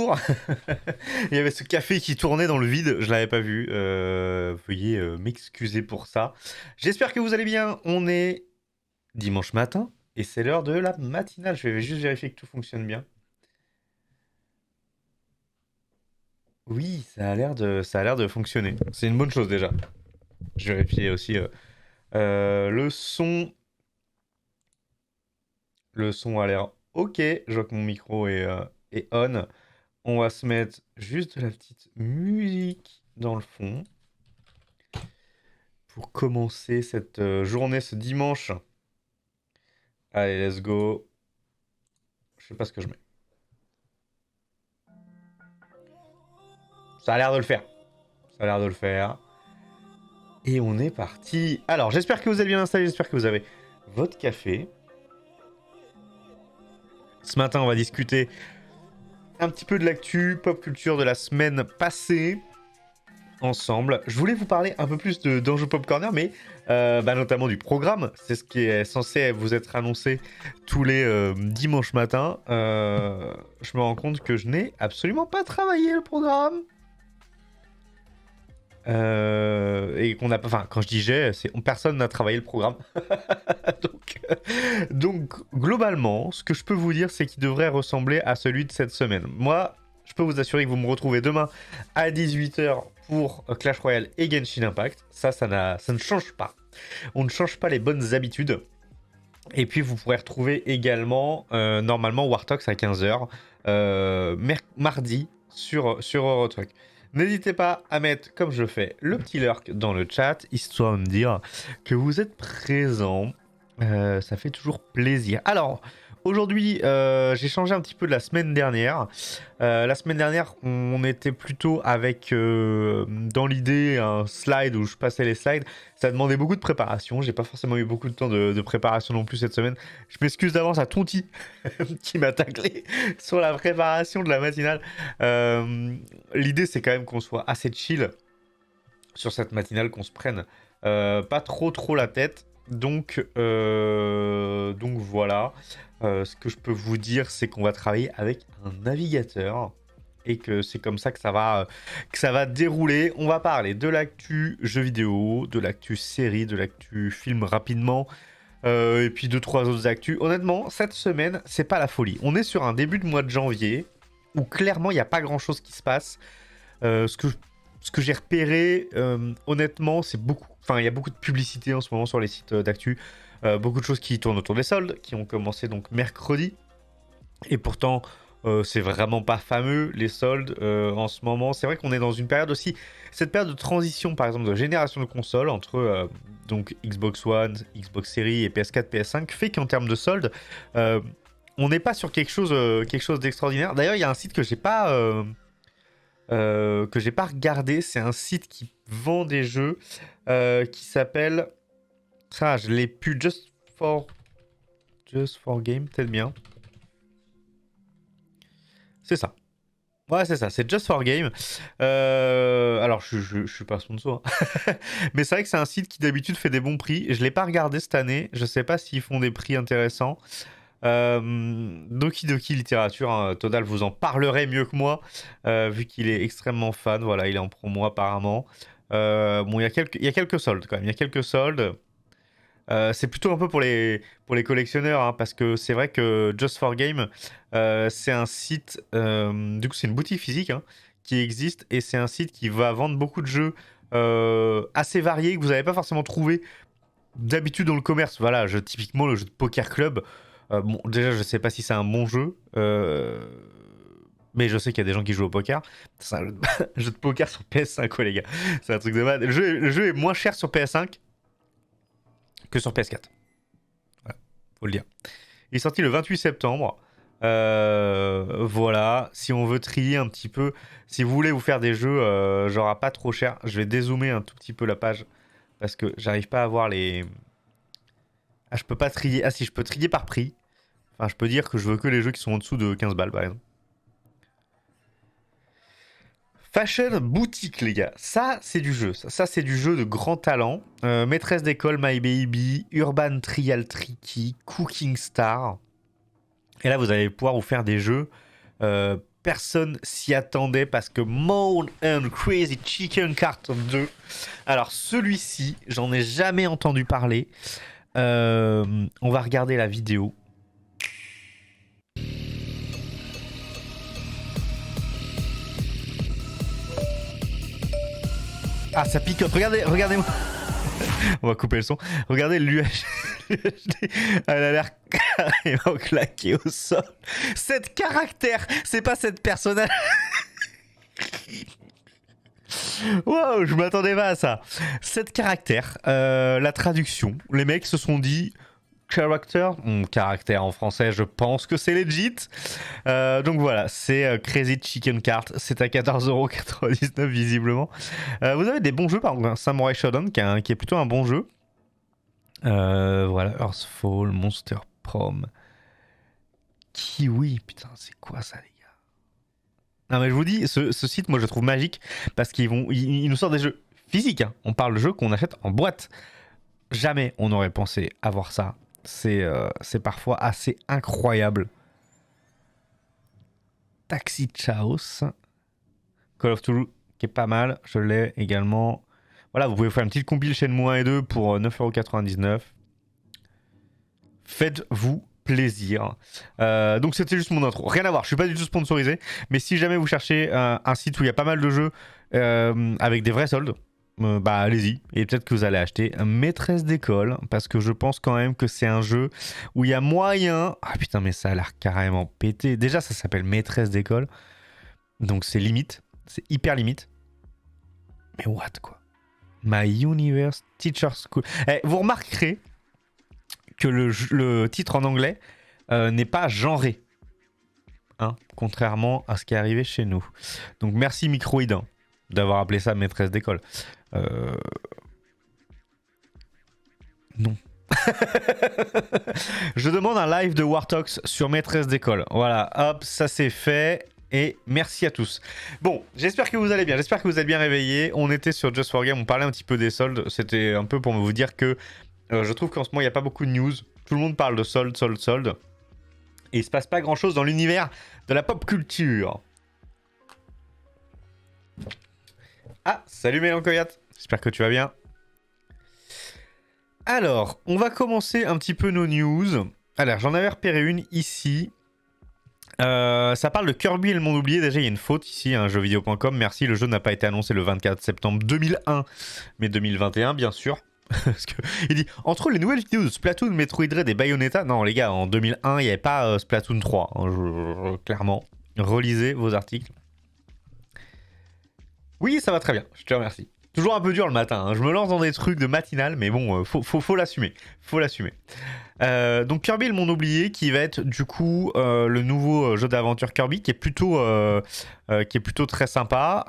bonjour. Il y avait ce café qui tournait dans le vide, je l'avais pas vu. Veuillez m'excuser pour ça. J'espère que vous allez bien. On est dimanche matin et c'est l'heure de la matinale. Je vais juste vérifier que tout fonctionne bien. Oui, ça a l'air de fonctionner. C'est une bonne chose déjà. Je vérifie aussi le son. Le son a l'air ok. Je vois que mon micro est on. On va se mettre juste de la petite musique dans le fond pour commencer cette journée, ce dimanche. Allez, let's go. Je sais pas ce que je mets. Ça a l'air de le faire. Ça a l'air de le faire. Et on est parti. Alors, j'espère que vous êtes bien installés, j'espère que vous avez votre café. Ce matin, on va discuter un petit peu de l'actu pop culture de la semaine passée. Ensemble. Je voulais vous parler un peu plus d'Enjeu Pop Corner, mais notamment du programme. C'est ce qui est censé vous être annoncé tous les dimanches matins. Je me rends compte que je n'ai absolument pas travaillé le programme. Et qu'on n'a pas. Enfin, quand je dis j'ai, personne n'a travaillé le programme. donc, globalement, ce que je peux vous dire, c'est qu'il devrait ressembler à celui de cette semaine. Moi, je peux vous assurer que vous me retrouvez demain à 18h pour Clash Royale et Genshin Impact. Ça ne change pas. On ne change pas les bonnes habitudes. Et puis, vous pourrez retrouver également, normalement, Wartox à 15h, mardi, sur Eurotruck. N'hésitez pas à mettre, comme je le fais, le petit lurk dans le chat, histoire de me dire que vous êtes présents. Ça fait toujours plaisir. Alors, aujourd'hui, j'ai changé un petit peu de la semaine dernière. La semaine dernière, on était plutôt avec, dans l'idée, un slide où je passais les slides. Ça demandait beaucoup de préparation. J'ai pas forcément eu beaucoup de temps de préparation non plus cette semaine. Je m'excuse d'avance à Tonti qui m'a taclé sur la préparation de la matinale. L'idée, c'est quand même qu'on soit assez chill sur cette matinale, qu'on se prenne pas trop la tête. Donc voilà. Ce que je peux vous dire, c'est qu'on va travailler avec un navigateur et que c'est comme ça que ça va dérouler. On va parler de l'actu jeux vidéo, de l'actu série, de l'actu film rapidement, et puis 2-3 autres actus. Honnêtement, cette semaine, c'est pas la folie. On est sur un début de mois de janvier où clairement il n'y a pas grand chose qui se passe. Ce que j'ai repéré, honnêtement, c'est beaucoup. Enfin, il y a beaucoup de publicité en ce moment sur les sites d'actu. Beaucoup de choses qui tournent autour des soldes, qui ont commencé donc mercredi. Et pourtant, c'est vraiment pas fameux, les soldes en ce moment. C'est vrai qu'on est dans une période aussi. Cette période de transition, par exemple, de génération de consoles entre donc Xbox One, Xbox Series et PS4, PS5, fait qu'en termes de soldes, on n'est pas sur quelque chose d'extraordinaire. D'ailleurs, il y a un site que j'ai pas regardé, c'est un site qui vend des jeux qui s'appelle, ça je l'ai pu, Just for Game, peut-être bien, c'est ça. Ouais, c'est ça, c'est Just for Game. Alors, je suis pas sponsor, hein. Mais c'est vrai que c'est un site qui d'habitude fait des bons prix. Je l'ai pas regardé cette année, je sais pas s'ils font des prix intéressants. Doki Doki Littérature, hein, Todal vous en parlerait mieux que moi, vu qu'il est extrêmement fan. Voilà, il est en promo apparemment. Bon, il y a quelques soldes quand même. Il y a quelques soldes. C'est plutôt un peu pour les collectionneurs, hein, parce que c'est vrai que Just for Game, c'est un site, du coup, c'est une boutique physique, hein, qui existe et c'est un site qui va vendre beaucoup de jeux assez variés que vous n'avez pas forcément trouvé d'habitude dans le commerce. Voilà, typiquement le jeu de Poker Club. Bon, déjà, je sais pas si c'est un bon jeu, mais je sais qu'il y a des gens qui jouent au poker. C'est un jeu de poker sur PS5, quoi, les gars. C'est un truc de malade. Le jeu est moins cher sur PS5 que sur PS4. Voilà, faut le dire. Il est sorti le 28 septembre. Voilà, si on veut trier un petit peu, si vous voulez vous faire des jeux genre à pas trop cher, je vais dézoomer un tout petit peu la page parce que j'arrive pas à voir les. Ah, je peux pas trier. Ah, si, je peux trier par prix. Enfin, je peux dire que je veux que les jeux qui sont en dessous de 15 balles, par exemple. Fashion boutique, les gars. Ça, c'est du jeu. Ça c'est du jeu de grand talent. Maîtresse d'école, My Baby, Urban Trial Tricky, Cooking Star. Et là, vous allez pouvoir vous faire des jeux personne s'y attendait parce que Moon and Crazy Chicken Kart 2. Alors celui-ci, j'en ai jamais entendu parler. On va regarder la vidéo. Ah, ça picote. Regardez-moi. On va couper le son. Regardez l'UHD. Elle a l'air carrément claquée au sol. 7 caractères. C'est pas 7 personnages. Waouh, je m'attendais pas à ça. 7 caractères. La traduction. Les mecs se sont dit... Caractère en français, je pense que c'est legit. Donc voilà, c'est Crazy Chicken Kart. C'est à 14,99€ visiblement. Vous avez des bons jeux, par exemple, Samurai Shodown qui est plutôt un bon jeu. Voilà, Earthfall, Monster Prom. Kiwi, putain, c'est quoi ça, les gars? Non, mais je vous dis, ce site, moi je le trouve magique parce qu'ils nous sortent des jeux physiques. Hein. On parle de jeux qu'on achète en boîte. Jamais on aurait pensé avoir ça. C'est parfois assez incroyable. Taxi Chaos. Call of Toulouse, qui est pas mal. Je l'ai également. Voilà, vous pouvez faire une petite compile Shenmue 1 et 2 pour 9,99€. Faites-vous plaisir. Donc c'était juste mon intro. Rien à voir, je suis pas du tout sponsorisé. Mais si jamais vous cherchez un site où il y a pas mal de jeux avec des vrais soldes, bah allez-y, et peut-être que vous allez acheter Maîtresse d'école, parce que je pense quand même que c'est un jeu où il y a moyen... Ah putain, mais ça a l'air carrément pété. Déjà, ça s'appelle Maîtresse d'école, donc c'est limite, c'est hyper limite. Mais what, quoi? My Universe Teacher School. Vous remarquerez que le titre en anglais n'est pas genré, hein, contrairement à ce qui est arrivé chez nous. Donc merci Microïd d'avoir appelé ça Maîtresse d'école. Non. Je demande un live de Wartox sur Maîtresse d'école. Voilà, hop, ça c'est fait. Et merci à tous. Bon, j'espère que vous allez bien. J'espère que vous êtes bien réveillés. On était sur Just for Game, on parlait un petit peu des soldes. C'était un peu pour vous dire que je trouve qu'en ce moment, il n'y a pas beaucoup de news. Tout le monde parle de soldes. Et il se passe pas grand-chose dans l'univers de la pop culture. Ah, salut Mélancoyat. J'espère que tu vas bien. Alors, on va commencer un petit peu nos news. Alors, j'en avais repéré une ici. Ça parle de Kirby et le monde oublié. Déjà, il y a une faute ici, hein, jeuxvideo.com. Merci, le jeu n'a pas été annoncé le 24 septembre 2001, mais 2021, bien sûr. Parce que, il dit, entre les nouvelles vidéos de Splatoon, Metroid Dread et Bayonetta... Non, les gars, en 2001, il n'y avait pas Splatoon 3. Hein, clairement. Relisez vos articles. Oui, ça va très bien, je te remercie. Toujours un peu dur le matin, hein. Je me lance dans des trucs de matinale, mais bon, faut l'assumer. Faut l'assumer. Donc Kirby et le monde oublié, qui va être du coup le nouveau jeu d'aventure Kirby, qui est plutôt très sympa.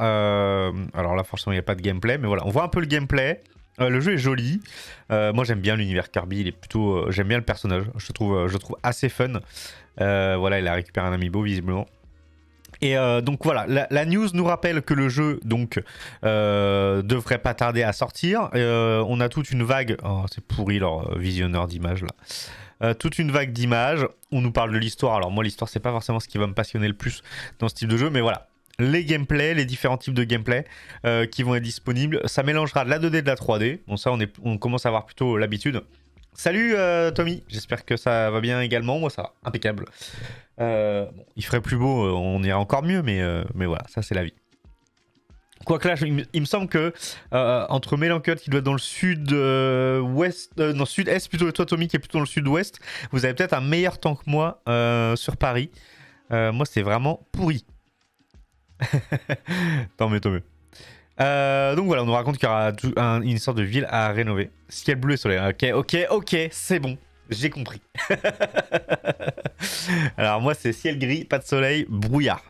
Alors là, forcément, il n'y a pas de gameplay, mais voilà, on voit un peu le gameplay. Le jeu est joli. Moi, j'aime bien l'univers Kirby. Il est plutôt, j'aime bien le personnage. Je le trouve assez fun. Voilà, il a récupéré un amiibo visiblement. Et donc voilà, la news nous rappelle que le jeu donc devrait pas tarder à sortir. On a toute une vague, oh, c'est pourri leur visionneur d'images là. Toute une vague d'images. On nous parle de l'histoire. Alors moi l'histoire c'est pas forcément ce qui va me passionner le plus dans ce type de jeu, mais voilà. Les gameplays, les différents types de gameplay qui vont être disponibles. Ça mélangera de la 2D et de la 3D. Bon ça on commence à avoir plutôt l'habitude. Salut Tommy, j'espère que ça va bien également. Moi ça va, impeccable. Bon, il ferait plus beau, on irait encore mieux, mais voilà, ça c'est la vie. Quoique là, il me semble que entre Melancut qui doit être dans le sud-ouest, non sud-est plutôt, et toi Tommy qui est plutôt dans le sud-ouest, vous avez peut-être un meilleur temps que moi sur Paris. Moi c'est vraiment pourri. Tant mieux, tant mieux. Donc voilà, on nous raconte qu'il y aura une sorte de ville à rénover. Ciel bleu et soleil. Ok, c'est bon. J'ai compris. Alors moi c'est ciel gris, pas de soleil, brouillard.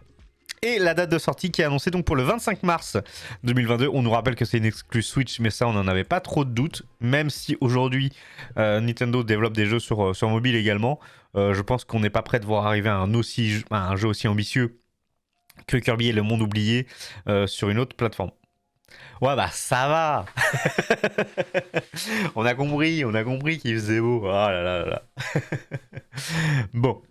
Et la date de sortie qui est annoncée donc pour le 25 mars 2022. On nous rappelle que c'est une exclue Switch, mais ça on n'en avait pas trop de doute. Même si aujourd'hui Nintendo développe des jeux sur mobile également. Je pense qu'on n'est pas prêt de voir arriver un jeu aussi ambitieux que Kirby et le monde oublié sur une autre plateforme. Ouais bah ça va. on a compris qu'il faisait beau. Oh là là là. Bon.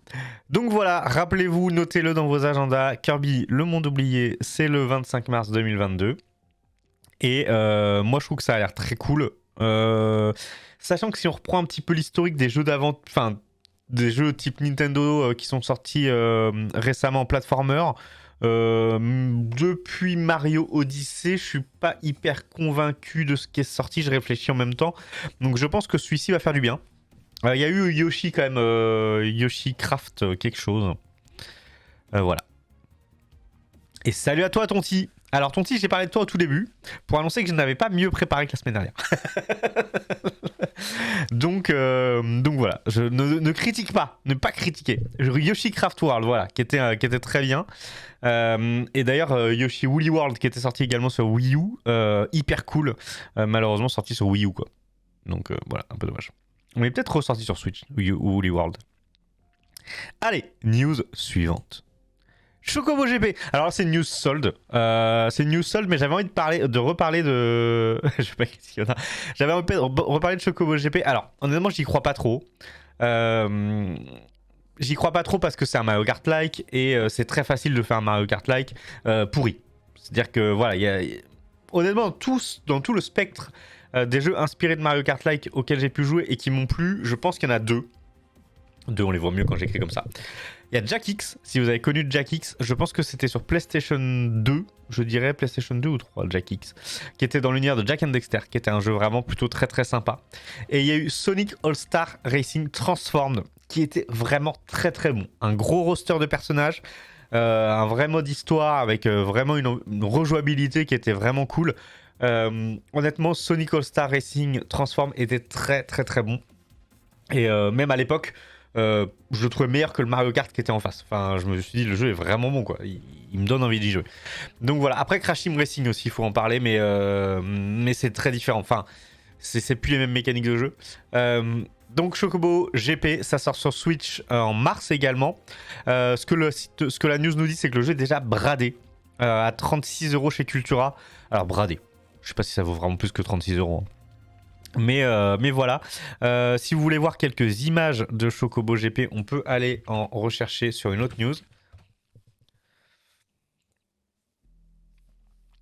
Donc voilà, rappelez-vous, notez-le dans vos agendas. Kirby, le monde oublié, c'est le 25 mars 2022. Et moi, je trouve que ça a l'air très cool. Sachant que si on reprend un petit peu l'historique des jeux d'avant, enfin, des jeux type Nintendo qui sont sortis récemment en platformer, depuis Mario Odyssey, je suis pas hyper convaincu de ce qui est sorti. Je réfléchis en même temps. Donc je pense que celui-ci va faire du bien. Il y a eu Yoshi quand même, Yoshi Craft quelque chose. Voilà. Et salut à toi Tonti. Alors Tonti, j'ai parlé de toi au tout début pour annoncer que je n'avais pas mieux préparé que la semaine dernière. donc voilà, ne critique pas, ne pas critiquer. Yoshi Craft World, voilà, qui était très bien. Et d'ailleurs Yoshi Woolly World qui était sorti également sur Wii U, hyper cool, malheureusement sorti sur Wii U quoi. Donc voilà, un peu dommage. On est peut-être ressorti sur Switch, Woolly World. Allez, news suivante. Chocobo GP. Alors c'est une news sold. Mais j'avais envie de reparler de. Je sais pas qu'est-ce qu'il y en a. J'avais envie de reparler de Chocobo GP. Alors honnêtement, j'y crois pas trop. J'y crois pas trop parce que c'est un Mario Kart-like et c'est très facile de faire un Mario Kart-like pourri. C'est-à-dire que voilà, honnêtement, dans tout le spectre des jeux inspirés de Mario Kart-like auxquels j'ai pu jouer et qui m'ont plu, je pense qu'il y en a deux. Deux, on les voit mieux quand j'écris comme ça. Il y a Jack X, si vous avez connu Jack X, je pense que c'était sur PlayStation 2, je dirais PlayStation 2 ou 3, Jack X, qui était dans l'univers de Jack and Dexter, qui était un jeu vraiment plutôt très très sympa. Et il y a eu Sonic All-Star Racing Transformed, qui était vraiment très très bon. Un gros roster de personnages, un vrai mode histoire avec vraiment une rejouabilité qui était vraiment cool. Honnêtement, Sonic All-Star Racing Transformed était très très très bon. Et même à l'époque, je le trouvais meilleur que le Mario Kart qui était en face. Enfin, je me suis dit, le jeu est vraiment bon, quoi. Il me donne envie d'y jouer. Donc voilà. Après, Crash Team Racing aussi, il faut en parler, mais c'est très différent. Enfin, c'est plus les mêmes mécaniques de jeu. Donc Chocobo GP, ça sort sur Switch en mars également. Ce que la news nous dit, c'est que le jeu est déjà bradé à 36 € chez Cultura. Alors bradé. Je sais pas si ça vaut vraiment plus que 36 €. Mais voilà, si vous voulez voir quelques images de Chocobo GP, on peut aller en rechercher sur une autre news.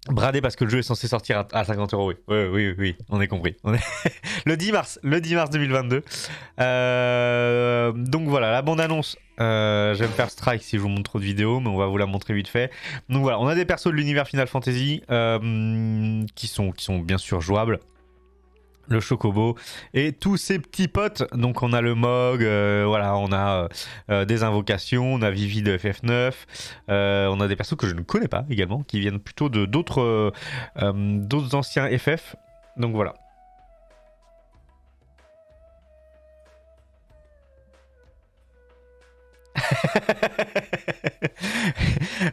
Bradé parce que le jeu est censé sortir à 50 €, oui. Oui, on est compris. le 10 mars 2022. Donc voilà, la bande-annonce, je vais me faire strike si je vous montre trop de vidéos, mais on va vous la montrer vite fait. Donc voilà, on a des persos de l'univers Final Fantasy qui sont bien sûr jouables. Le Chocobo et tous ses petits potes. Donc on a le Mog, voilà, on a des invocations, on a Vivi de FF9, on a des persos que je ne connais pas également, qui viennent plutôt de d'autres anciens FF. Donc voilà.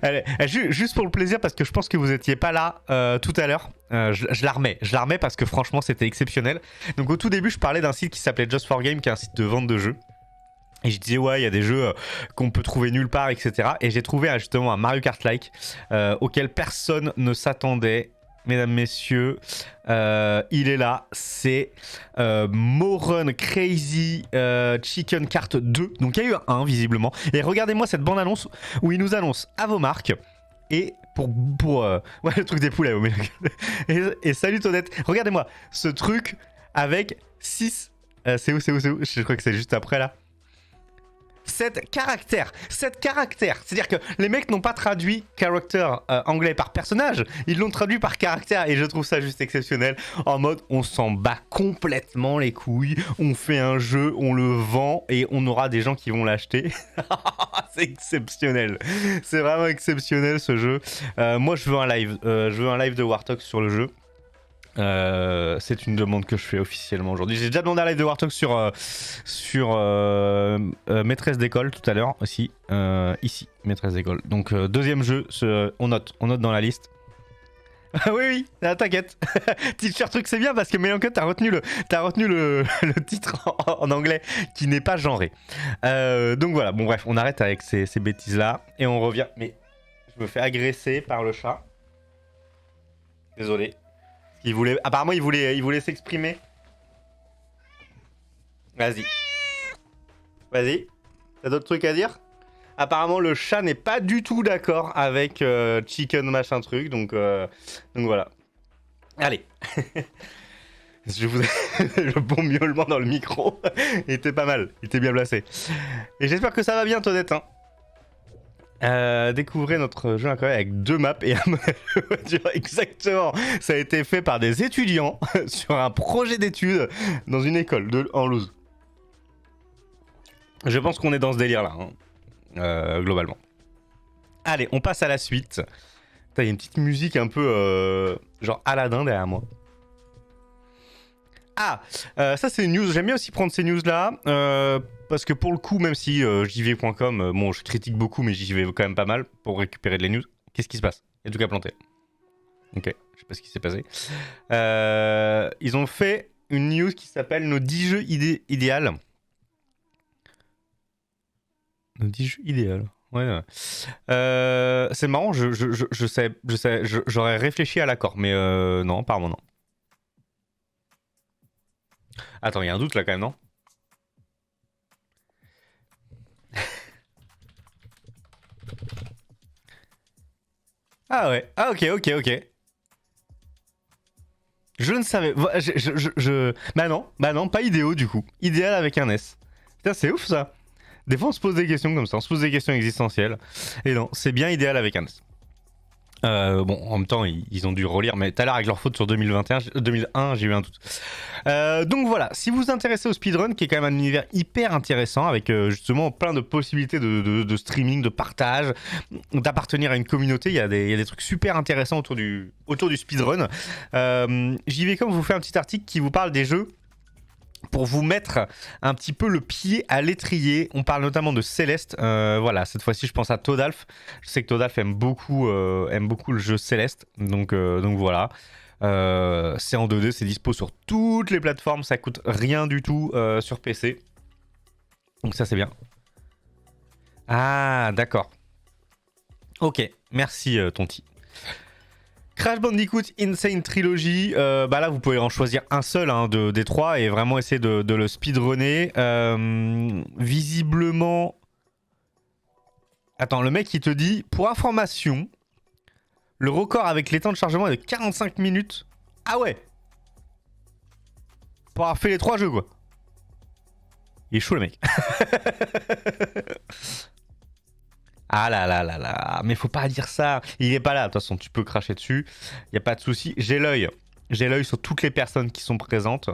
Allez, juste pour le plaisir, parce que je pense que vous étiez pas là tout à l'heure, je la remets parce que franchement c'était exceptionnel. Donc au tout début je parlais d'un site qui s'appelait Just for Game, qui est un site de vente de jeux. Et je disais ouais, il y a des jeux qu'on peut trouver nulle part, etc. Et j'ai trouvé justement un Mario Kart-like auquel personne ne s'attendait. Mesdames, messieurs, il est là, c'est Morun Crazy Chicken Kart 2. Donc il y a eu un visiblement. Et regardez-moi cette bande-annonce où il nous annonce à vos marques. Et pour ouais, le truc des poulets. Et salut Tonette. Regardez-moi ce truc avec 6... c'est où je crois que c'est juste après là. 7 caractères. C'est-à-dire que les mecs n'ont pas traduit character anglais par personnage, ils l'ont traduit par caractère et je trouve ça juste exceptionnel. En mode, on s'en bat complètement les couilles, on fait un jeu, on le vend et on aura des gens qui vont l'acheter. C'est exceptionnel. C'est vraiment exceptionnel ce jeu. Moi, je veux un live. Je veux un live de Warthog sur le jeu. C'est une demande que je fais officiellement aujourd'hui. J'ai déjà demandé un live de Warthog sur maîtresse d'école tout à l'heure aussi. Ici, maîtresse d'école. Donc deuxième jeu, on note dans la liste. oui, t'inquiète. Teacher truc, c'est bien parce que Melancut, t'as retenu le titre en anglais qui n'est pas genré. Donc voilà, bon bref, on arrête avec ces bêtises là et on revient. Mais je me fais agresser par le chat. Désolé. Apparemment, il voulait s'exprimer. Vas-y. T'as d'autres trucs à dire? Apparemment, le chat n'est pas du tout d'accord avec chicken machin truc, donc voilà. Allez. Je vous... Le bon miaulement dans le micro il était pas mal, il était bien placé. Et j'espère que ça va bien, Todette. Hein. Découvrez notre jeu incroyable avec 2 maps et un modèle de voiture. Exactement. Ça a été fait par des étudiants sur un projet d'études dans une école en Loose. Je pense qu'on est dans ce délire là, hein, globalement. Allez, on passe à la suite. Il y a une petite musique un peu genre Aladdin derrière moi. Ah, ça c'est une news. J'aime bien aussi prendre ces news là. Parce que pour le coup, même si jv.com, bon, je critique beaucoup, mais j'y vais quand même pas mal pour récupérer de les news. Qu'est-ce qui se passe? Il y a tout qu'à planter. Ok, je sais pas ce qui s'est passé. Ils ont fait une news qui s'appelle Nos 10 jeux idéal. Nos 10 jeux idéal. Ouais. C'est marrant, je sais, j'aurais réfléchi à l'accord, mais non, apparemment non. Attends, il y a un doute là quand même, non? Ah ouais, ah ok. Je ne savais... Bah non, pas idéaux du coup. Idéal avec un S. Putain, c'est ouf ça. Des fois on se pose des questions comme ça, on se pose des questions existentielles. Et non, c'est bien idéal avec un S. Bon, en même temps, ils ont dû relire, mais tout à l'heure, avec leur faute sur 2001, j'ai eu un doute. Donc voilà, si vous vous intéressez au speedrun, qui est quand même un univers hyper intéressant, avec justement plein de possibilités de streaming, de partage, d'appartenir à une communauté, il y a des trucs super intéressants autour du speedrun. JVcom vous fait un petit article qui vous parle des jeux pour vous mettre un petit peu le pied à l'étrier. On parle notamment de Céleste. Voilà, cette fois-ci, je pense à Todalf. Je sais que Todalf aime beaucoup le jeu Céleste. Donc voilà. C'est en 2D, c'est dispo sur toutes les plateformes. Ça coûte rien du tout sur PC. Donc ça, c'est bien. Ah, d'accord. Ok, merci Tonti. Crash Bandicoot Insane Trilogy, bah là vous pouvez en choisir un seul des 3 et vraiment essayer de le speedrunner. Visiblement... Attends, le mec il te dit, pour information, le record avec les temps de chargement est de 45 minutes. Ah ouais. Pour avoir fait les 3 jeux quoi. Il est chaud le mec. Ah là, mais faut pas dire ça. Il est pas là, de toute façon, tu peux cracher dessus. Y a pas de souci. J'ai l'œil sur toutes les personnes qui sont présentes.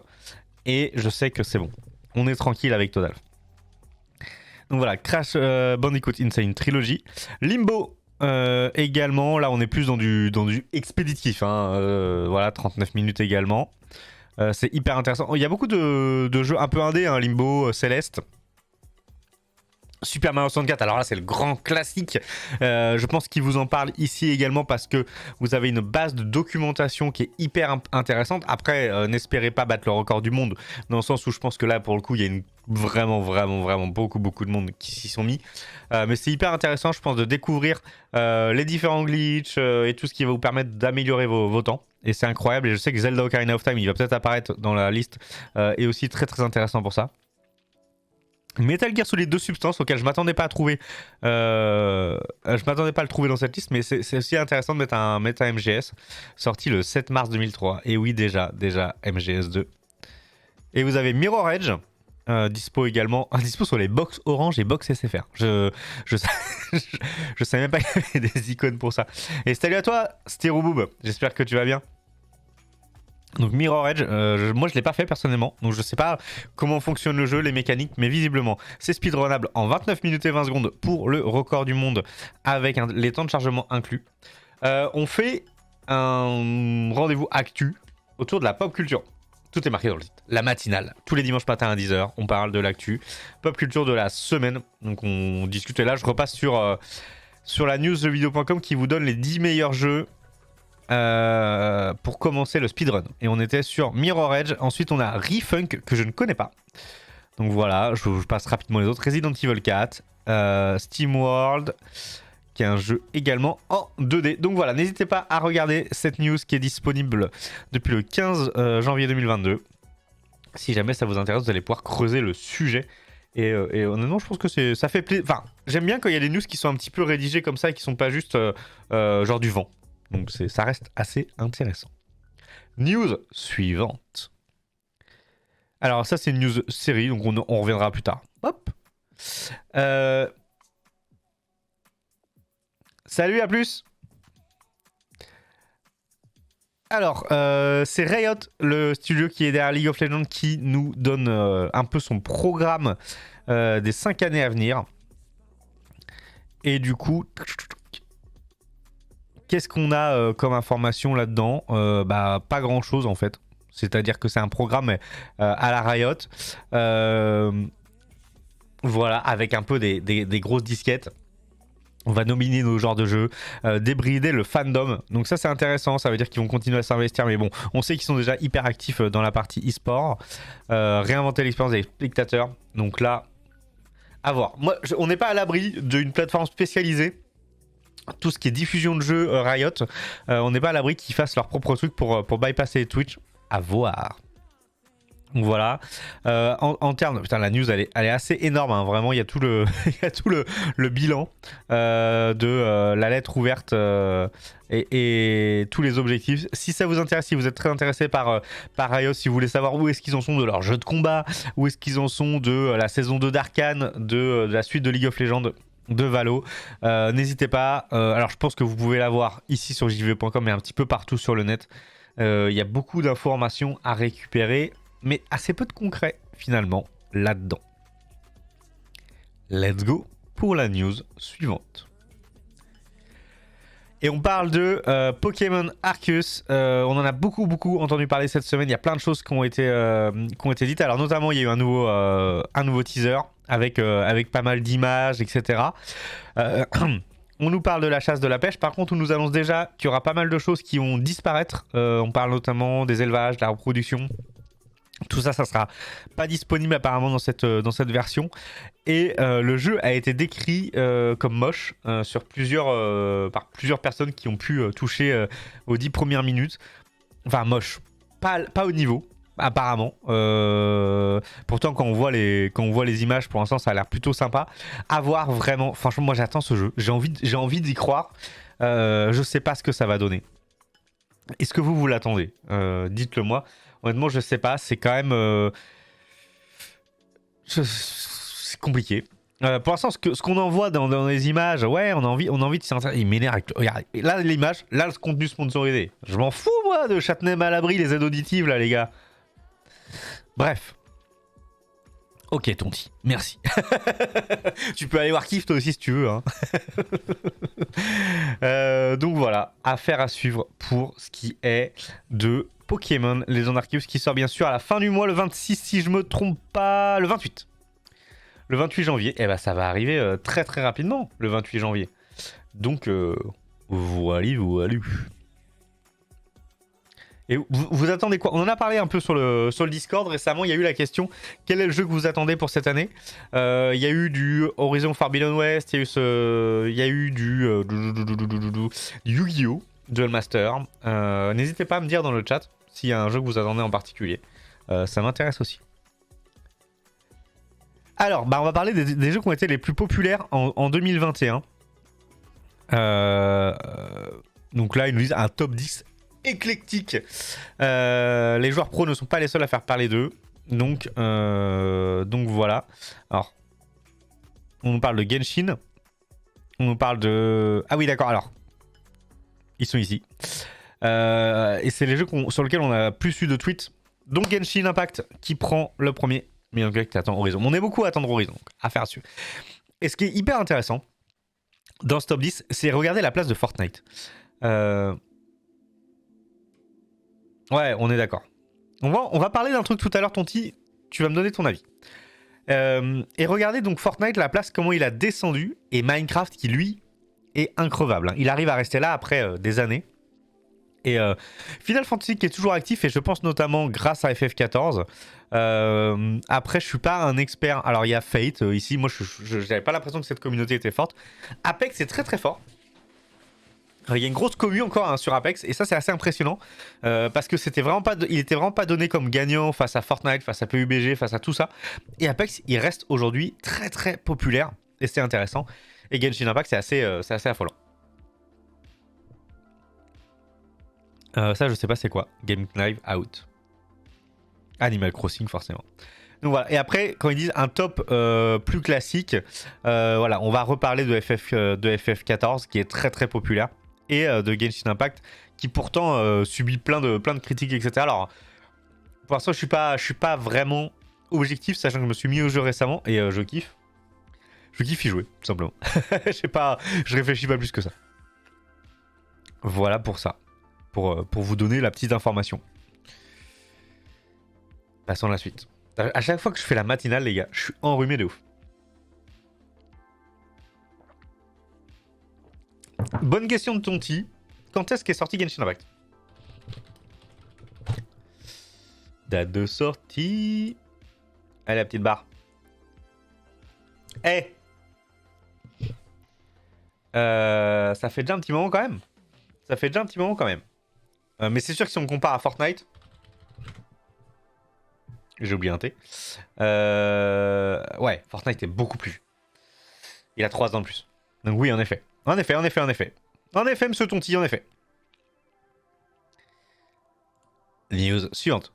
Et je sais que c'est bon. On est tranquille avec Todalf. Donc voilà, Crash Bandicoot Insane Trilogy. Limbo également. Là, on est plus dans du expéditif. Voilà, 39 minutes également. C'est hyper intéressant. Il y a beaucoup de jeux un peu indés, Limbo, Céleste. Super Mario 64, alors là c'est le grand classique, je pense qu'il vous en parle ici également parce que vous avez une base de documentation qui est hyper intéressante. Après, n'espérez pas battre le record du monde, dans le sens où je pense que là pour le coup il y a vraiment beaucoup de monde qui s'y sont mis. Mais c'est hyper intéressant je pense de découvrir les différents glitches et tout ce qui va vous permettre d'améliorer vos temps. Et c'est incroyable et je sais que Zelda Ocarina of Time il va peut-être apparaître dans la liste et aussi très intéressant pour ça. Metal Gear Solid 2 Substance auquel je m'attendais pas à trouver. Je m'attendais pas à le trouver dans cette liste, mais c'est aussi intéressant de mettre un méta MGS sorti le 7 mars 2003. Et oui, déjà MGS 2. Et vous avez Mirror Edge, dispo également, dispo sur les box Orange et box SFR. Je savais même pas qu'il y avait des icônes pour ça. Et salut à toi, Styroboob, j'espère que tu vas bien. Donc Mirror Edge, moi je l'ai pas fait personnellement, donc je sais pas comment fonctionne le jeu, les mécaniques, mais visiblement c'est speedrunnable en 29 minutes et 20 secondes pour le record du monde avec les temps de chargement inclus. On fait un rendez-vous actu autour de la pop culture. Tout est marqué dans le titre. La matinale, tous les dimanches matin à 10h, on parle de l'actu. Pop culture de la semaine, donc on discute. Et là je repasse sur la news de vidéo.com qui vous donne les 10 meilleurs jeux pour commencer le speedrun. Et on était sur Mirror Edge. Ensuite, on a Refunk que je ne connais pas. Donc voilà, je passe rapidement les autres. Resident Evil 4, SteamWorld, qui est un jeu également en 2D. Donc voilà, n'hésitez pas à regarder cette news qui est disponible depuis le 15 janvier 2022. Si jamais ça vous intéresse, vous allez pouvoir creuser le sujet Et honnêtement, je pense que ça fait plaisir. Enfin, j'aime bien quand il y a des news qui sont un petit peu rédigées comme ça et qui sont pas juste genre du vent. Donc ça reste assez intéressant. News suivante. Alors ça c'est une news série, donc on reviendra plus tard. Hop. Salut, à plus. Alors, c'est Riot, le studio qui est derrière League of Legends, qui nous donne un peu son programme des 5 années à venir. Et du coup, qu'est-ce qu'on a comme information là-dedans? Bah, pas grand-chose en fait. C'est-à-dire que c'est un programme à la Riot. Voilà, avec un peu des grosses disquettes. On va nominer nos genres de jeux, débrider le fandom. Donc ça c'est intéressant, ça veut dire qu'ils vont continuer à s'investir. Mais bon, on sait qu'ils sont déjà hyper actifs dans la partie e-sport. Réinventer l'expérience des spectateurs. Donc là, à voir. Moi, on n'est pas à l'abri d'une plateforme spécialisée. Tout ce qui est diffusion de jeux Riot, on n'est pas à l'abri qu'ils fassent leur propre truc pour bypasser Twitch. À voir. Donc voilà. En termes, putain, la news elle est assez énorme. Hein. Vraiment, il y a tout le, il y a tout le bilan de la lettre ouverte et tous les objectifs. Si ça vous intéresse, si vous êtes très intéressé par Riot, si vous voulez savoir où est-ce qu'ils en sont de leur jeu de combat, où est-ce qu'ils en sont de la saison 2 d'Arcane, de la suite de League of Legends, de Valo, n'hésitez pas. Alors, je pense que vous pouvez la voir ici sur jv.com et un petit peu partout sur le net. Il y a beaucoup d'informations à récupérer, mais assez peu de concret finalement là-dedans. Let's go pour la news suivante. Et on parle de Pokémon Arceus. On en a beaucoup entendu parler cette semaine. Il y a plein de choses qui ont été dites. Alors notamment, il y a eu un nouveau teaser avec pas mal d'images, etc. On nous parle de la chasse de la pêche. Par contre, on nous annonce déjà qu'il y aura pas mal de choses qui vont disparaître. On parle notamment des élevages, de la reproduction. Tout ça, ça sera pas disponible apparemment dans cette version. Et le jeu a été décrit comme moche sur par plusieurs personnes qui ont pu toucher aux 10 premières minutes. Enfin, moche. Pas au niveau, apparemment. Pourtant, quand on voit les images, pour l'instant, ça a l'air plutôt sympa. À voir vraiment. Franchement, moi, j'attends ce jeu. J'ai envie d'y croire. Je sais pas ce que ça va donner. Est-ce que vous l'attendez? Dites-le moi. Honnêtement, je sais pas. C'est quand même... c'est compliqué. Pour l'instant, ce qu'on en voit dans les images, ouais, on a envie de s'y intéresser. Il m'énerve avec... Regarde, là, l'image, là, le contenu sponsorisé. Je m'en fous, moi, de Châtenay à l'abri, les aides auditives, là, les gars. Bref. Ok, Tonti, merci. Tu peux aller voir Kif, toi aussi, si tu veux. Hein. Donc voilà, affaire à suivre pour ce qui est de Pokémon Legends Arceus, qui sort bien sûr à la fin du mois, le 26, si je me trompe pas, le 28. Le 28 janvier, et bah ça va arriver très rapidement, le 28 janvier. Donc, voilà. Et vous attendez quoi? On en a parlé un peu sur le Discord récemment. Il y a eu la question: quel est le jeu que vous attendez pour cette année? Il y a eu du Horizon Forbidden West, il y a eu du Yu-Gi-Oh! Duel Master. N'hésitez pas à me dire dans le chat s'il y a un jeu que vous attendez en particulier. Ça m'intéresse aussi. Alors, bah on va parler des jeux qui ont été les plus populaires en 2021. Donc là, ils nous disent un top 10 éclectique. Les joueurs pros ne sont pas les seuls à faire parler d'eux. Donc voilà. Alors, on nous parle de Genshin. On nous parle de... Ah oui, d'accord, alors. Ils sont ici. Et c'est les jeux sur lesquels on a plus eu de tweets. Donc Genshin Impact qui prend le premier. Mais en fait, attends Horizon. On est beaucoup à attendre Horizon. Donc, affaire dessus. Et ce qui est hyper intéressant dans ce top 10, c'est regarder la place de Fortnite. Ouais, on est d'accord. On va parler d'un truc tout à l'heure, Tonti. Tu vas me donner ton avis. Et regardez donc Fortnite, la place, comment il a descendu. Et Minecraft qui, lui, est increvable. Hein. Il arrive à rester là après des années. Et Final Fantasy qui est toujours actif, et je pense notamment grâce à FF14. Après, je suis pas un expert. Alors, il y a Fate ici. Moi, je n'avais pas l'impression que cette communauté était forte. Apex est très fort. Il y a une grosse commu encore sur Apex et ça c'est assez impressionnant parce que il était vraiment pas donné comme gagnant face à Fortnite, face à PUBG, face à tout ça. Et Apex il reste aujourd'hui très très populaire et c'est intéressant. Et Genshin Impact c'est assez affolant. Ça je sais pas c'est quoi. Game Live Out. Animal Crossing forcément. Donc voilà. Et après quand ils disent un top plus classique, voilà, on va reparler de FF14 qui est très très populaire. Et de Genshin Impact qui pourtant subit plein de critiques, etc. Alors pour l'instant je suis pas vraiment objectif, sachant que je me suis mis au jeu récemment et je kiffe y jouer tout simplement. Je réfléchis pas plus que ça. Voilà pour ça, pour vous donner la petite information. Passons à la suite. À chaque fois que je fais la matinale les gars, je suis enrhumé de ouf. Bonne question de Tonti. Quand est-ce qu'est sorti Genshin Impact? Date de sortie. Allez, la petite barre. Eh ça fait déjà un petit moment quand même. Mais c'est sûr que si on compare à Fortnite... J'ai oublié un T. Ouais, Fortnite est beaucoup plus. Il a 3 ans de plus. Donc oui, en effet. En effet, monsieur Tonti, en effet. News suivante.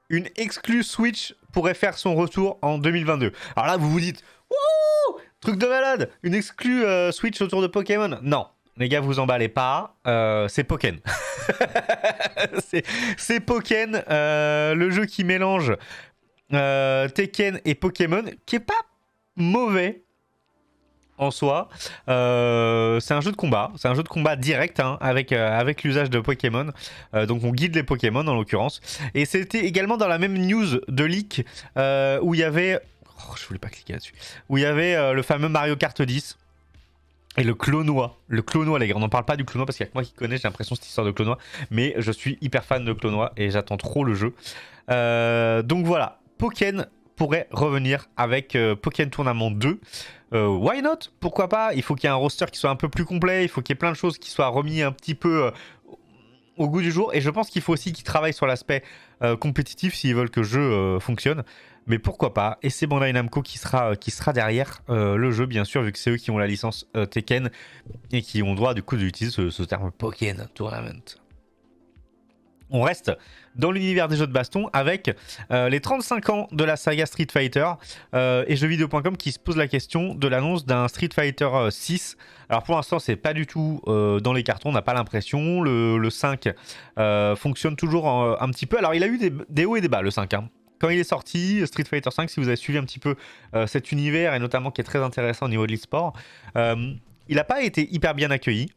Une exclue Switch pourrait faire son retour en 2022. Alors là, vous vous dites, wouh, truc de malade, une exclue Switch autour de Pokémon. Non, les gars, vous emballez pas, c'est Pokken. c'est Pokken, le jeu qui mélange Tekken et Pokémon, qui est pas mauvais en soi. C'est un jeu de combat, direct hein, avec l'usage de Pokémon. Donc on guide les Pokémon en l'occurrence. Et c'était également dans la même news de leak où il y avait... Oh, je voulais pas cliquer là-dessus. Où il y avait le fameux Mario Kart 10. Et le Clonoa, les gars, on n'en parle pas du Clonoa parce qu'il y a que moi qui connais, j'ai l'impression cette histoire de Clonoa. Mais je suis hyper fan de Clonoa et j'attends trop le jeu. Donc voilà, Pokken pourrait revenir avec Pokken Tournament 2. Why not? Pourquoi pas? Il faut qu'il y ait un roster qui soit un peu plus complet, il faut qu'il y ait plein de choses qui soient remis un petit peu au goût du jour. Et je pense qu'il faut aussi qu'ils travaillent sur l'aspect compétitif s'ils veulent que le jeu fonctionne. Mais pourquoi pas? Et c'est Bandai Namco qui sera derrière le jeu, bien sûr, vu que c'est eux qui ont la licence Tekken et qui ont droit du coup d'utiliser ce terme Pokken Tournament. On reste dans l'univers des jeux de baston avec les 35 ans de la saga Street Fighter et jeuxvideo.com qui se pose la question de l'annonce d'un Street Fighter 6. Alors pour l'instant c'est pas du tout dans les cartons, on n'a pas l'impression. Le 5 fonctionne toujours un petit peu. Alors il a eu des hauts et des bas le 5 hein. Quand il est sorti, Street Fighter 5, si vous avez suivi un petit peu cet univers et notamment qui est très intéressant au niveau de l'e-sport, il n'a pas été hyper bien accueilli.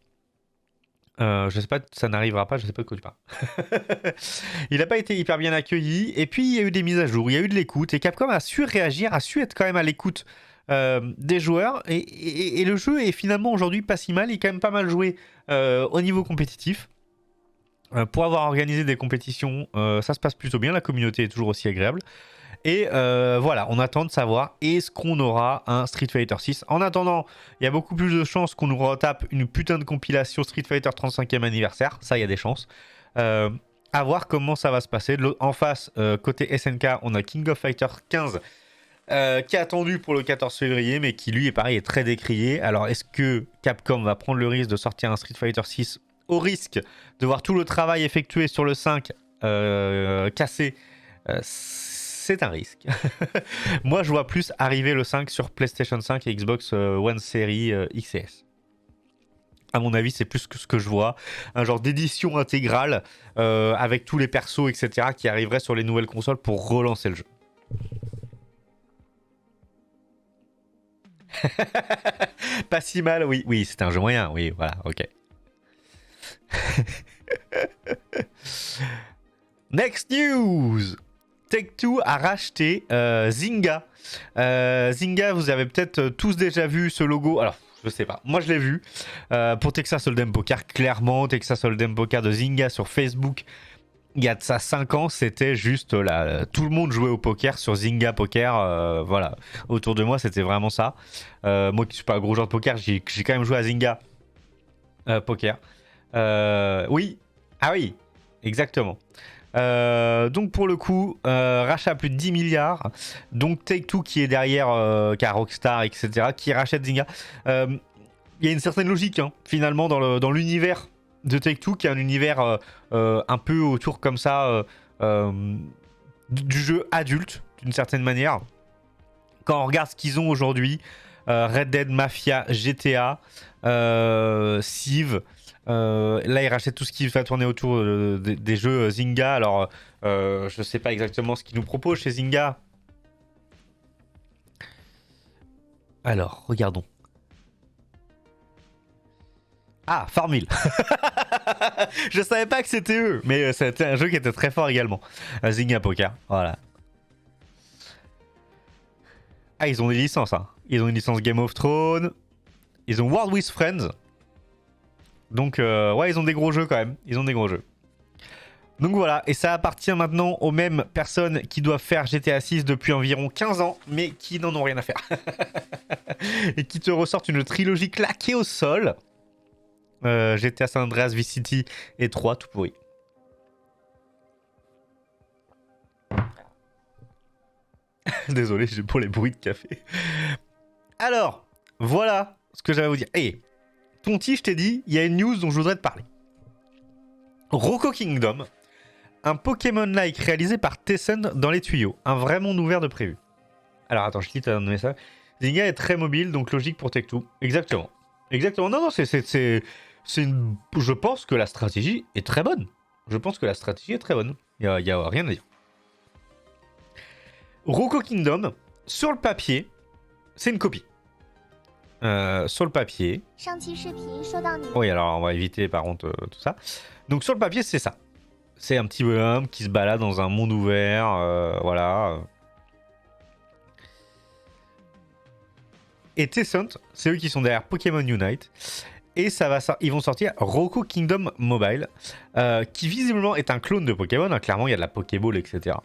Je sais pas, ça n'arrivera pas, je sais pas de quoi tu parles. Il n'a pas été hyper bien accueilli, et puis il y a eu des mises à jour, il y a eu de l'écoute, et Capcom a su réagir, a su être quand même à l'écoute des joueurs, et le jeu est finalement aujourd'hui pas si mal, il est quand même pas mal joué au niveau compétitif. Pour avoir organisé des compétitions, ça se passe plutôt bien, la communauté est toujours aussi agréable. Et voilà, on attend de savoir est-ce qu'on aura un Street Fighter 6. En attendant, il y a beaucoup plus de chances qu'on nous retape une putain de compilation Street Fighter 35e anniversaire. Ça, il y a des chances. À voir comment ça va se passer. En face, côté SNK, on a King of Fighters 15 qui est attendu pour le 14 février, mais qui lui est pareil, est très décrié. Alors, est-ce que Capcom va prendre le risque de sortir un Street Fighter 6 au risque de voir tout le travail effectué sur le 5 cassé? C'est un risque. Moi, je vois plus arriver le 5 sur PlayStation 5 et Xbox One Series XS. À mon avis, c'est plus que ce que je vois. Un genre d'édition intégrale avec tous les persos, etc. qui arriverait sur les nouvelles consoles pour relancer le jeu. Pas si mal, oui. Oui, c'est un jeu moyen. Oui, voilà, ok. Next news! Take-Two a racheté Zynga. Zynga, vous avez peut-être tous déjà vu ce logo. Alors, je sais pas. Moi, je l'ai vu. Pour Texas Hold'em Poker, clairement, Texas Hold'em Poker de Zynga sur Facebook. Il y a de ça 5 ans, c'était juste là. Tout le monde jouait au poker sur Zynga Poker. Voilà. Autour de moi, c'était vraiment ça. Moi qui suis pas un gros joueur de poker, j'ai quand même joué à Zynga Poker. Oui. Ah oui, exactement. Donc pour le coup, rachat à plus de 10 milliards. Donc Take-Two qui est derrière, qui a Rockstar, etc., qui rachète Zynga. Il y a une certaine logique, hein, finalement, dans l'univers de Take-Two, qui est un univers un peu autour comme ça du jeu adulte, d'une certaine manière. Quand on regarde ce qu'ils ont aujourd'hui, Red Dead, Mafia, GTA, Civ, là ils rachètent tout ce qui va tourner autour des jeux Zynga. Alors je sais pas exactement ce qu'ils nous proposent chez Zynga. Alors regardons. Ah, Farmville. Je savais pas que c'était eux, mais c'était un jeu qui était très fort également. Zynga Poker, voilà. Ah, ils ont des licences, hein. Ils ont une licence Game of Thrones. Ils ont World with Friends. Donc, ouais, ils ont des gros jeux quand même. Ils ont des gros jeux. Donc voilà, et ça appartient maintenant aux mêmes personnes qui doivent faire GTA 6 depuis environ 15 ans, mais qui n'en ont rien à faire. Et qui te ressortent une trilogie claquée au sol. GTA San Andreas, Vice City et 3, tout pourri. Désolé pour les bruits de café. Alors, voilà ce que j'avais à vous dire. Et Tonti, je t'ai dit, il y a une news dont je voudrais te parler. Rocco Kingdom, un Pokémon-like réalisé par Tencent dans les tuyaux. Un vrai monde ouvert de prévu. Alors attends, je lis ton message. Zynga est très mobile, donc logique pour Tech2. Exactement. Exactement. Non, non, c'est une... Je pense que la stratégie est très bonne. Je pense que la stratégie est très bonne. Il y a rien à dire. Rocco Kingdom, sur le papier, c'est une copie. Sur le papier. Oui, alors on va éviter par contre tout ça. Donc sur le papier, c'est ça. C'est un petit bonhomme qui se balade dans un monde ouvert. Voilà. Et Tencent, c'est eux qui sont derrière Pokémon Unite. Et ils vont sortir Rocco Kingdom Mobile, qui visiblement est un clone de Pokémon. Hein, clairement, il y a de la Pokéball, etc.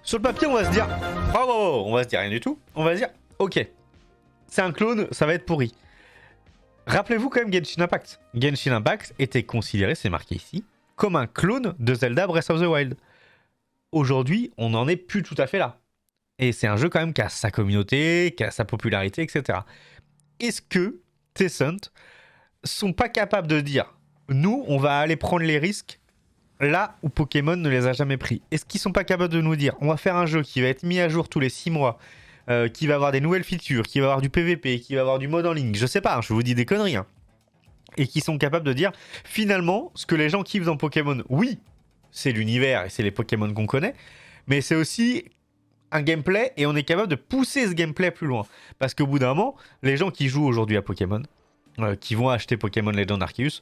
Sur le papier, on va se dire... Oh, on va se dire rien du tout. On va se dire, ok, c'est un clone, ça va être pourri. Rappelez-vous quand même Genshin Impact. Genshin Impact était considéré, c'est marqué ici, comme un clone de Zelda Breath of the Wild. Aujourd'hui, on n'en est plus tout à fait là. Et c'est un jeu quand même qui a sa communauté, qui a sa popularité, etc. Est-ce que Tencent sont pas capables de dire, nous, on va aller prendre les risques là où Pokémon ne les a jamais pris? Est-ce qu'ils sont pas capables de nous dire, on va faire un jeu qui va être mis à jour tous les 6 mois, qui va avoir des nouvelles features, qui va avoir du PVP, qui va avoir du mode en ligne, je sais pas, hein, je vous dis des conneries, hein. Et qui sont capables de dire, finalement, ce que les gens kiffent dans Pokémon, oui, c'est l'univers et c'est les Pokémon qu'on connaît, mais c'est aussi un gameplay et on est capable de pousser ce gameplay plus loin. Parce qu'au bout d'un moment, les gens qui jouent aujourd'hui à Pokémon, qui vont acheter Pokémon Legend Arceus,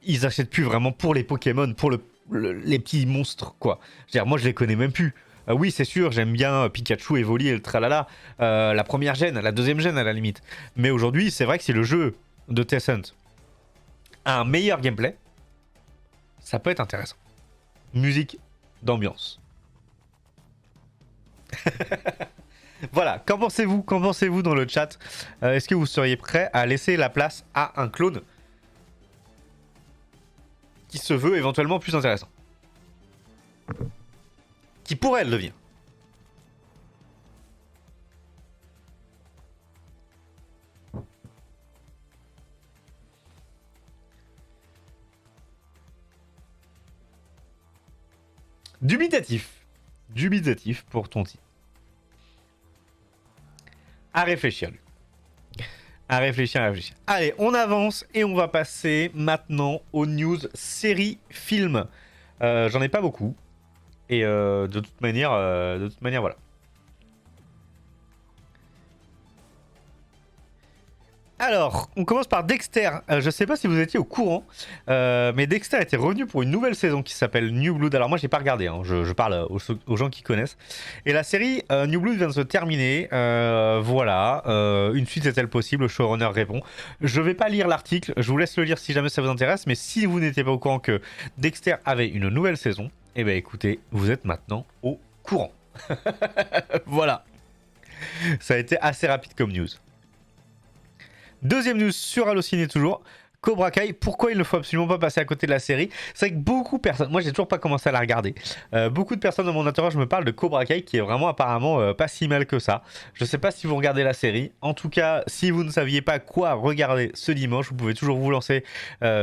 ils achètent plus vraiment pour les Pokémon, pour les petits monstres, quoi. Je veux dire, moi je les connais même plus. Oui, c'est sûr, j'aime bien Pikachu, Evoli et le tralala, la première gène, la deuxième gène à la limite. Mais aujourd'hui, c'est vrai que si le jeu de Tencent a un meilleur gameplay, ça peut être intéressant. Musique d'ambiance. Voilà, qu'en pensez-vous? Qu'en pensez-vous dans le chat? Est-ce que vous seriez prêt à laisser la place à un clone qui se veut éventuellement plus intéressant? Qui pourrait le devenir? Dubitatif. Dubitatif pour Tonti. À réfléchir, lui. À réfléchir, à réfléchir. Allez, on avance et on va passer maintenant aux news séries films. J'en ai pas beaucoup. Et de toute manière, voilà. Alors, on commence par Dexter. Je sais pas si vous étiez au courant, mais Dexter était revenu pour une nouvelle saison qui s'appelle New Blood. Alors moi, j'ai pas regardé, hein. Je parle aux gens qui connaissent. Et la série New Blood vient de se terminer. Voilà, une suite est-elle possible? Le showrunner répond. Je vais pas lire l'article, je vous laisse le lire si jamais ça vous intéresse. Mais si vous n'étiez pas au courant que Dexter avait une nouvelle saison, eh ben écoutez, vous êtes maintenant au courant. Voilà, ça a été assez rapide comme news. Deuxième news sur Allociné toujours. Cobra Kai, pourquoi il ne faut absolument pas passer à côté de la série? C'est vrai que beaucoup de personnes, moi j'ai toujours pas commencé à la regarder, beaucoup de personnes dans mon entourage me parlent de Cobra Kai qui est vraiment apparemment pas si mal que ça. Je sais pas si vous regardez la série, en tout cas si vous ne saviez pas quoi regarder ce dimanche, vous pouvez toujours vous lancer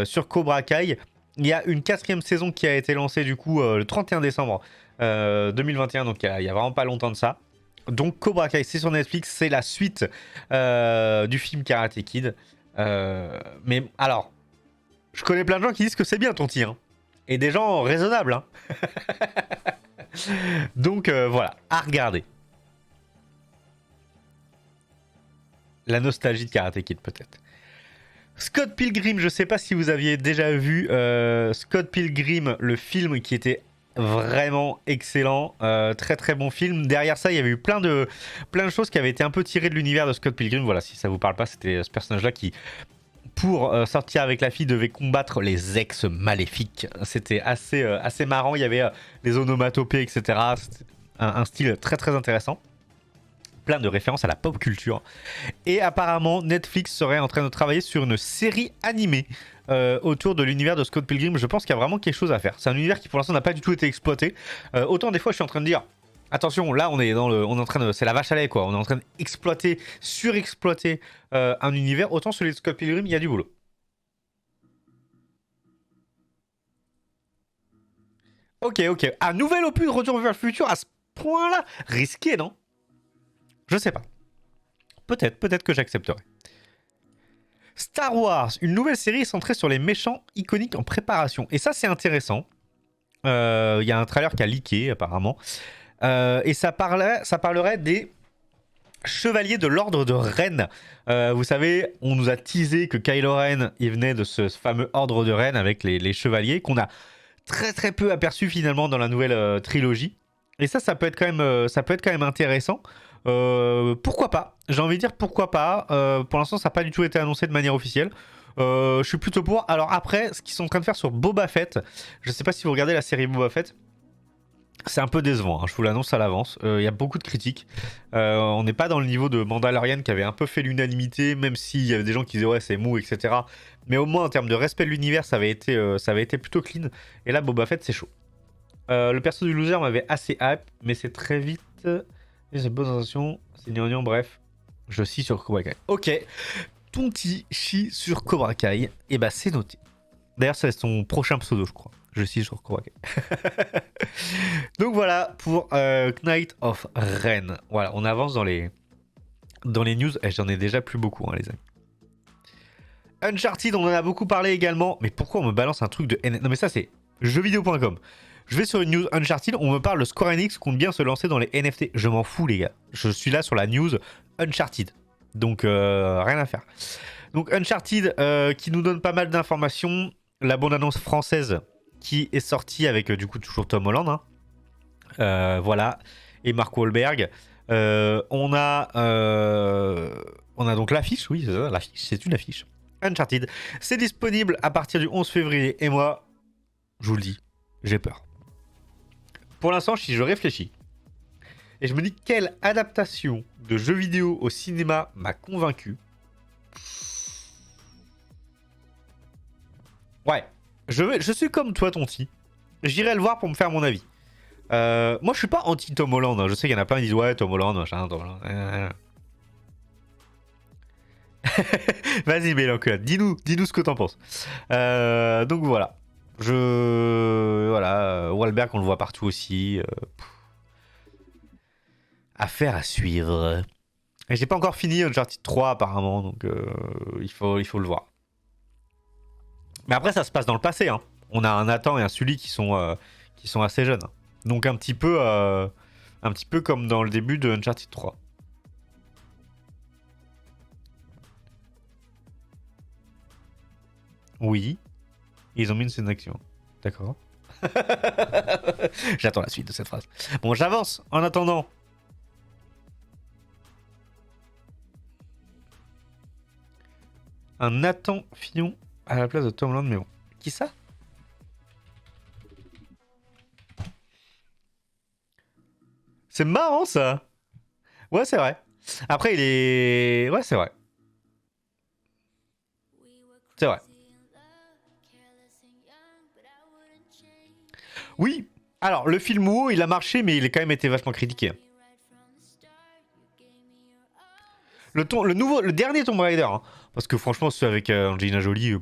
sur Cobra Kai. Il y a une 4e saison qui a été lancée du coup le 31 décembre 2021, donc il y a vraiment pas longtemps de ça. Donc Cobra Kai c'est sur Netflix, c'est la suite du film Karate Kid. Mais alors, je connais plein de gens qui disent que c'est bien ton tir. Hein. Et des gens raisonnables. Hein. Donc voilà, à regarder. La nostalgie de Karate Kid peut-être. Scott Pilgrim, je sais pas si vous aviez déjà vu Scott Pilgrim, le film qui était vraiment excellent, très très bon film. Derrière ça, il y avait eu plein de choses qui avaient été un peu tirées de l'univers de Scott Pilgrim. Voilà, si ça vous parle pas, c'était ce personnage-là qui, pour sortir avec la fille, devait combattre les ex maléfiques. C'était assez marrant. Il y avait les onomatopées, etc. C'était un style très très intéressant. Plein de références à la pop culture. Et apparemment, Netflix serait en train de travailler sur une série animée autour de l'univers de Scott Pilgrim. Je pense qu'il y a vraiment quelque chose à faire. C'est un univers qui pour l'instant n'a pas du tout été exploité. Autant des fois, je suis en train de dire. Attention, là on est on est en train de, c'est la vache à lait quoi. On est en train d'exploiter, surexploiter un univers. Autant celui de Scott Pilgrim, il y a du boulot. Ok, ok. Un nouvel opus de Retour vers le futur à ce point-là, risqué non? Je sais pas. Peut-être que j'accepterai. Star Wars, une nouvelle série centrée sur les méchants iconiques en préparation. Et ça, c'est intéressant. Il y a un trailer qui a leaké, apparemment. Et ça parlerait des chevaliers de l'ordre de Rennes. Vous savez, on nous a teasé que Kylo Ren, il venait de ce fameux ordre de Rennes avec les chevaliers, qu'on a très très peu aperçu finalement dans la nouvelle trilogie. Et ça peut être quand même intéressant. Pourquoi pas? J'ai envie de dire pourquoi pas. Pour l'instant, ça n'a pas du tout été annoncé de manière officielle. Je suis plutôt pour. Alors après, ce qu'ils sont en train de faire sur Boba Fett, je sais pas si vous regardez la série Boba Fett, c'est un peu décevant, hein, je vous l'annonce à l'avance. Il y a beaucoup de critiques. On n'est pas dans le niveau de Mandalorian qui avait un peu fait l'unanimité, même s'il y avait des gens qui disaient ouais c'est mou, etc. Mais au moins en termes de respect de l'univers, ça avait été plutôt clean. Et là, Boba Fett, c'est chaud. Le perso du loser m'avait assez hype, mais c'est très vite. Et j'ai bonne sensation, c'est gnangnan, bref. Je scie sur Cobra Kai. Ok, Tonti chie sur Cobra Kai. Et bah c'est noté. D'ailleurs, c'est son prochain pseudo, je crois. Je scie sur Cobra Kai. Donc voilà pour Knight of Ren. Voilà, on avance dans les news. Et j'en ai déjà plus beaucoup, hein, les amis. Uncharted, on en a beaucoup parlé également. Mais pourquoi on me balance un truc de NFT? Non mais ça c'est jeuxvideo.com. Je vais sur une news Uncharted, on me parle de Square Enix compte bien se lancer dans les NFT. Je m'en fous les gars. Je suis là sur la news Uncharted. Donc rien à faire. Donc Uncharted qui nous donne pas mal d'informations. La bande-annonce française qui est sortie avec du coup toujours Tom Holland. Hein. Voilà. Et Mark Wahlberg. On a donc l'affiche, oui, c'est ça, l'affiche, c'est une affiche. Uncharted. C'est disponible à partir du 11 février. Et moi, je vous le dis, j'ai peur. Pour l'instant, si je réfléchis, et je me dis quelle adaptation de jeux vidéo au cinéma m'a convaincu. Ouais, je suis comme toi, Tonti. J'irai le voir pour me faire mon avis. Moi, je suis pas anti Tom Holland. Hein. Je sais qu'il y en a plein qui disent ouais, Tom Holland, machin, Tom Holland. Vas-y, Mélancolia, dis-nous ce que t'en penses. Donc voilà. Voilà. Wahlberg, on le voit partout aussi. Affaire à suivre. Et j'ai pas encore fini Uncharted 3 apparemment, donc il faut le voir. Mais après, ça se passe dans le passé. Hein. On a un Nathan et un Sully qui sont assez jeunes. Hein. Donc un petit peu comme dans le début de Uncharted 3. Oui, ils ont mis une scène d'action. D'accord. J'attends la suite de cette phrase. Bon, j'avance en attendant. Un Nathan Fillon à la place de Tom Holland, mais bon. Qui ça? C'est marrant ça. Ouais, c'est vrai. Après, il est. Ouais, c'est vrai. C'est vrai. Oui, alors le film WoW, il a marché, mais il a quand même été vachement critiqué. Le dernier Tomb Raider, hein, parce que franchement, celui avec Angelina Jolie,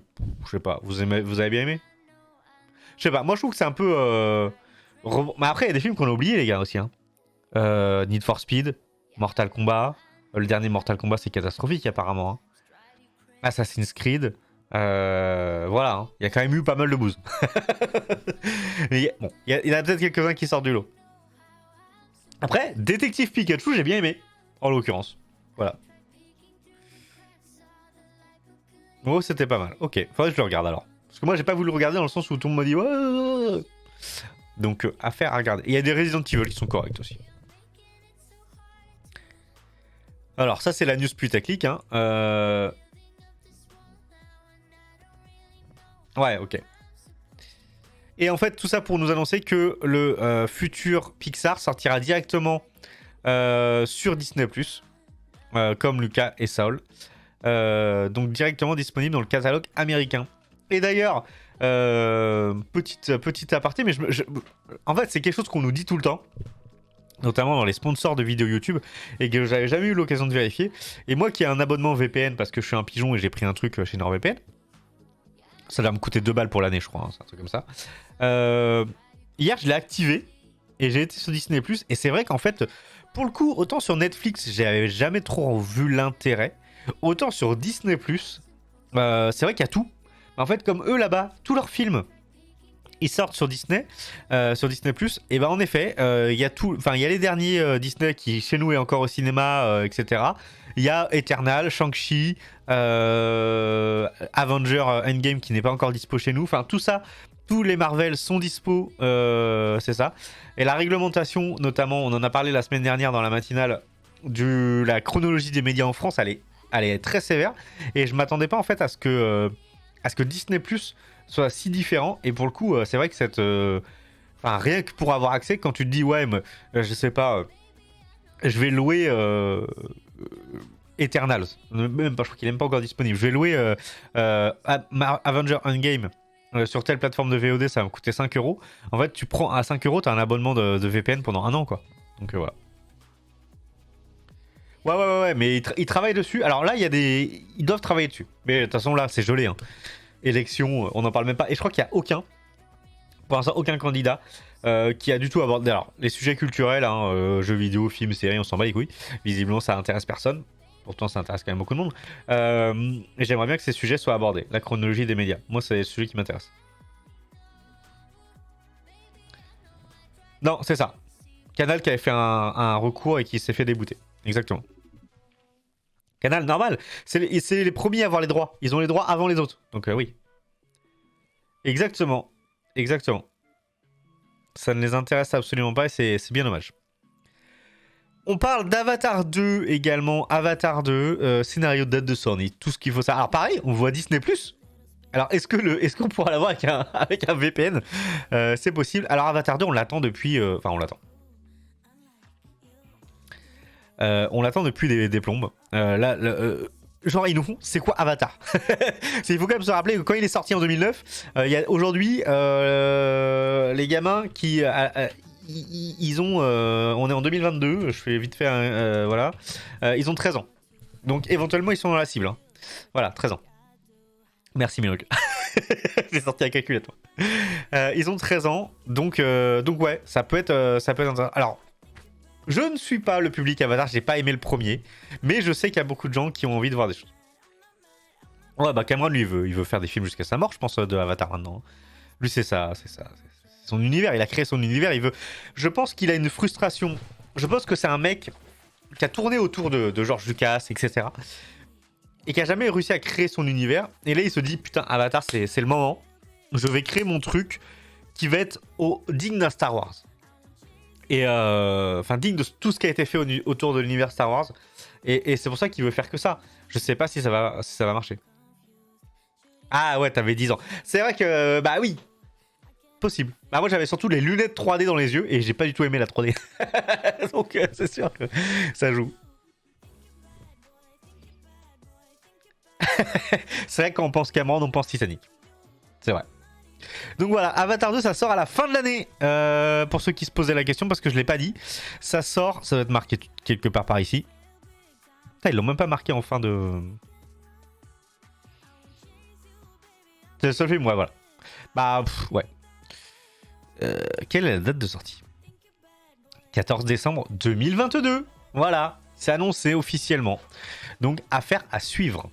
je sais pas, vous avez bien aimé? Je sais pas, moi je trouve que c'est un peu... Mais après, il y a des films qu'on a oubliés, les gars, aussi. Hein. Need for Speed, Mortal Kombat. Le dernier Mortal Kombat, c'est catastrophique, apparemment. Hein. Assassin's Creed. Voilà, hein. Il y a quand même eu pas mal de bouse. Mais bon, il y en a peut-être quelques-uns qui sortent du lot. Après, Détective Pikachu, j'ai bien aimé, en l'occurrence. Voilà. Oh, c'était pas mal. Ok, faudrait que je le regarde alors. Parce que moi, j'ai pas voulu le regarder dans le sens où tout le monde m'a dit ouais. Donc, affaire à regarder. Et il y a des Resident Evil qui sont corrects aussi. Alors, ça, c'est la news putaclic. Hein. Ouais, ok. Et en fait, tout ça pour nous annoncer que le futur Pixar sortira directement sur Disney+, comme Lucas et Saul. Donc directement disponible dans le catalogue américain. Et d'ailleurs, petite aparté, mais en fait c'est quelque chose qu'on nous dit tout le temps, notamment dans les sponsors de vidéos YouTube, et que j'avais jamais eu l'occasion de vérifier. Et moi qui ai un abonnement VPN parce que je suis un pigeon et j'ai pris un truc chez NordVPN, ça va me coûter 2 balles pour l'année je crois, hein, c'est un truc comme ça. Hier je l'ai activé et j'ai été sur Disney+, et c'est vrai qu'en fait, pour le coup, autant sur Netflix j'avais jamais trop vu l'intérêt, autant sur Disney+, c'est vrai qu'il y a tout. En fait, comme eux là-bas, tous leurs films, ils sortent sur Disney, et ben en effet, il y a tout, enfin il y a les derniers Disney qui chez nous est encore au cinéma, etc. Il y a Eternal, Shang-Chi, Avenger Endgame qui n'est pas encore dispo chez nous. Enfin tout ça, tous les Marvel sont dispo, c'est ça. Et la réglementation, notamment, on en a parlé la semaine dernière dans la matinale, de la chronologie des médias en France, elle est très sévère. Et je m'attendais pas en fait à ce que Disney Plus soit si différent. Et pour le coup, c'est vrai que cette, enfin rien que pour avoir accès, quand tu te dis ouais, mais, je sais pas, je vais louer Eternals, même pas, je crois qu'il est même pas encore disponible. Je vais louer Avenger Endgame. Sur telle plateforme de VOD, ça va me coûter 5 euros. En fait, tu prends à 5 euros, t'as un abonnement de VPN pendant un an, quoi. Donc voilà. Ouais, mais ils travaillent dessus. Alors là, ils doivent travailler dessus. Mais de toute façon, là, c'est gelé. Hein. Élection, on n'en parle même pas. Et je crois qu'il n'y a pour l'instant, aucun candidat qui a du tout abordé. Alors, les sujets culturels, hein, jeux vidéo, films, séries, on s'en bat les couilles. Visiblement, ça intéresse personne. Pourtant, ça intéresse quand même beaucoup de monde. Et j'aimerais bien que ces sujets soient abordés. La chronologie des médias. Moi, c'est les sujets qui m'intéressent. Non, c'est ça. Canal qui avait fait un recours et qui s'est fait débouter. Exactement. Canal, normal. C'est les premiers à avoir les droits. Ils ont les droits avant les autres. Donc oui. Exactement. Ça ne les intéresse absolument pas et c'est bien dommage. On parle d'Avatar 2 également. Avatar 2, scénario de date de sortie. Tout ce qu'il faut savoir. Alors pareil, on voit Disney+. Alors est-ce qu'on pourra l'avoir avec un VPN? C'est possible. Alors Avatar 2, on l'attend depuis... Enfin, on l'attend. On l'attend depuis des plombes. Genre, ils nous font, c'est quoi Avatar? Il faut quand même se rappeler que quand il est sorti en 2009, il y a aujourd'hui les gamins qui... ils ont... on est en 2022, je fais vite fait... voilà. Ils ont 13 ans. Donc éventuellement, ils sont dans la cible. Hein. Voilà, 13 ans. Merci Miruk. J'ai sorti la calculette. Ils ont 13 ans, donc ouais, ça peut être intéressant. Alors, je ne suis pas le public Avatar, j'ai pas aimé le premier, mais je sais qu'il y a beaucoup de gens qui ont envie de voir des choses. Ouais, bah Cameron, lui, il veut faire des films jusqu'à sa mort, je pense, de Avatar maintenant. Lui, c'est ça, c'est son univers, il a créé son univers, il veut... Je pense qu'il a une frustration. Je pense que c'est un mec qui a tourné autour de George Lucas, etc. Et qui a jamais réussi à créer son univers. Et là, il se dit, putain, Avatar, c'est le moment. Je vais créer mon truc qui va être digne d'un Star Wars. Et enfin, digne de tout ce qui a été fait autour de l'univers Star Wars. Et c'est pour ça qu'il veut faire que ça. Je sais pas si ça va marcher. Ah ouais, t'avais 10 ans. C'est vrai que, bah oui, possible. Bah moi, j'avais surtout les lunettes 3D dans les yeux et j'ai pas du tout aimé la 3D. Donc, c'est sûr que ça joue. C'est vrai que quand on pense Cameron, on pense Titanic. C'est vrai. Donc voilà, Avatar 2, ça sort à la fin de l'année. Pour ceux qui se posaient la question, parce que je l'ai pas dit. Ça sort, ça va être marqué quelque part par ici. Putain, ils l'ont même pas marqué en fin de... C'est le seul film, ouais, voilà. Bah, ouais. Quelle est la date de sortie? 14 décembre 2022. Voilà, c'est annoncé officiellement. Donc, affaire à suivre.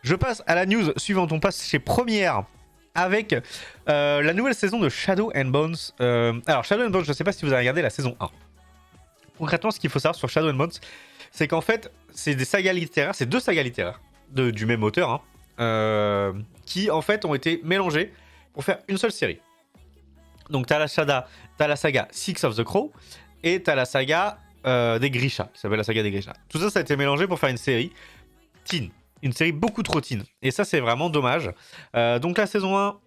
Je passe à la news suivante. On passe chez Première avec la nouvelle saison de Shadow and Bones. Alors, Shadow and Bones, je ne sais pas si vous avez regardé la saison 1. Concrètement, ce qu'il faut savoir sur Shadow and Bones, c'est qu'en fait, c'est des sagas littéraires, c'est deux sagas littéraires du même auteur, hein, qui en fait ont été mélangés pour faire une seule série. Donc, t'as la saga Six of the Crow et t'as la saga des Grisha, qui s'appelle la saga des Grisha. Tout ça, ça a été mélangé pour faire une série teen. Une série beaucoup trop teen. Et ça, c'est vraiment dommage. Donc la saison 1,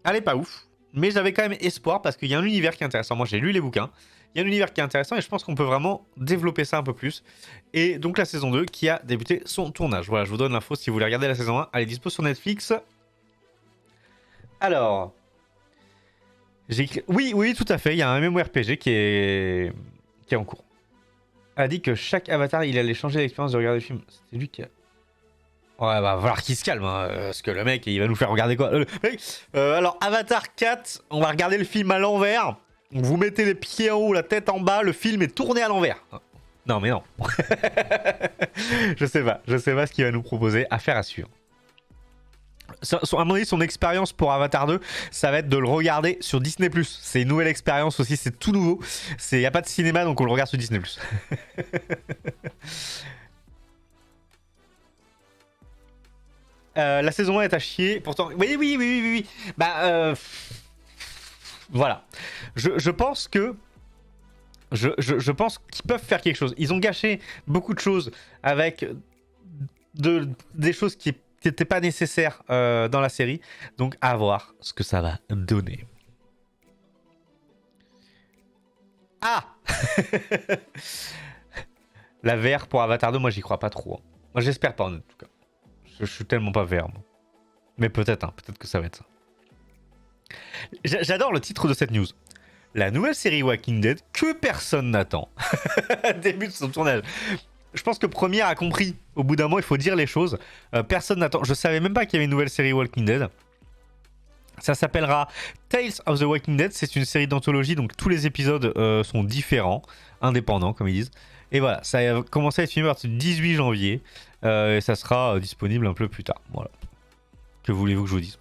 elle est pas ouf. Mais j'avais quand même espoir parce qu'il y a un univers qui est intéressant. Moi, j'ai lu les bouquins. Il y a un univers qui est intéressant et je pense qu'on peut vraiment développer ça un peu plus. Et donc la saison 2 qui a débuté son tournage. Voilà, je vous donne l'info si vous voulez regarder la saison 1. Elle est dispo sur Netflix. Alors... Oui, tout à fait. Il y a un MMORPG qui est en cours. Elle a dit que chaque avatar, il allait changer l'expérience de regarder le film. C'était lui qui a... Ouais, va falloir qu'il se calme, hein, parce que le mec, il va nous faire regarder quoi. Alors, Avatar 4, on va regarder le film à l'envers. Vous mettez les pieds en haut, la tête en bas, le film est tourné à l'envers. Non, mais non. Je sais pas ce qu'il va nous proposer. Affaire à suivre. À mon avis, son expérience pour Avatar 2, ça va être de le regarder sur Disney+. C'est une nouvelle expérience aussi, c'est tout nouveau. Il n'y a pas de cinéma, donc on le regarde sur Disney+. La saison 1 est à chier, pourtant... Oui. Bah, voilà. Je pense que... Je pense qu'ils peuvent faire quelque chose. Ils ont gâché beaucoup de choses avec des choses qui n'étaient pas nécessaires dans la série. Donc, à voir ce que ça va donner. Ah La VR pour Avatar 2, moi, j'y crois pas trop. Hein. Moi, j'espère pas, en tout cas. Je suis tellement pas vert, moi. Mais peut-être, hein, peut-être que ça va être ça. J'adore le titre de cette news. La nouvelle série Walking Dead que personne n'attend. Début de son tournage. Je pense que Première a compris. Au bout d'un moment, il faut dire les choses. Personne n'attend. Je savais même pas qu'il y avait une nouvelle série Walking Dead. Ça s'appellera Tales of the Walking Dead. C'est une série d'anthologie, donc tous les épisodes sont différents, indépendants, comme ils disent. Et voilà, ça a commencé à être filmé à partir du 18 janvier. Et ça sera disponible un peu plus tard. Voilà. Que voulez-vous que je vous dise?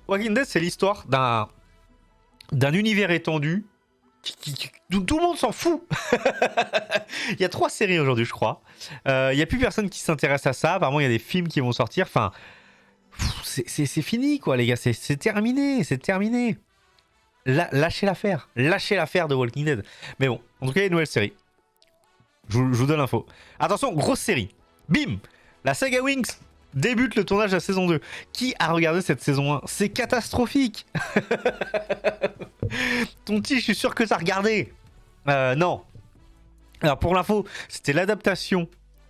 Walking Dead, c'est l'histoire d'un univers étendu d'où tout le monde s'en fout. Il y a 3 séries aujourd'hui, je crois. Il n'y a plus personne qui s'intéresse à ça. Apparemment, il y a des films qui vont sortir. Enfin, c'est fini, quoi, les gars. C'est terminé. C'est terminé. Lâchez l'affaire. Lâchez l'affaire de Walking Dead. Mais bon, en tout cas, il y a une nouvelle série. Je vous donne l'info. Attention, grosse série. Bim! La saga Wings débute le tournage de la saison 2. Qui a regardé cette saison 1? C'est catastrophique. Tonti, je suis sûr que t'as regardé. Non. Alors, pour l'info, c'était l'adaptation.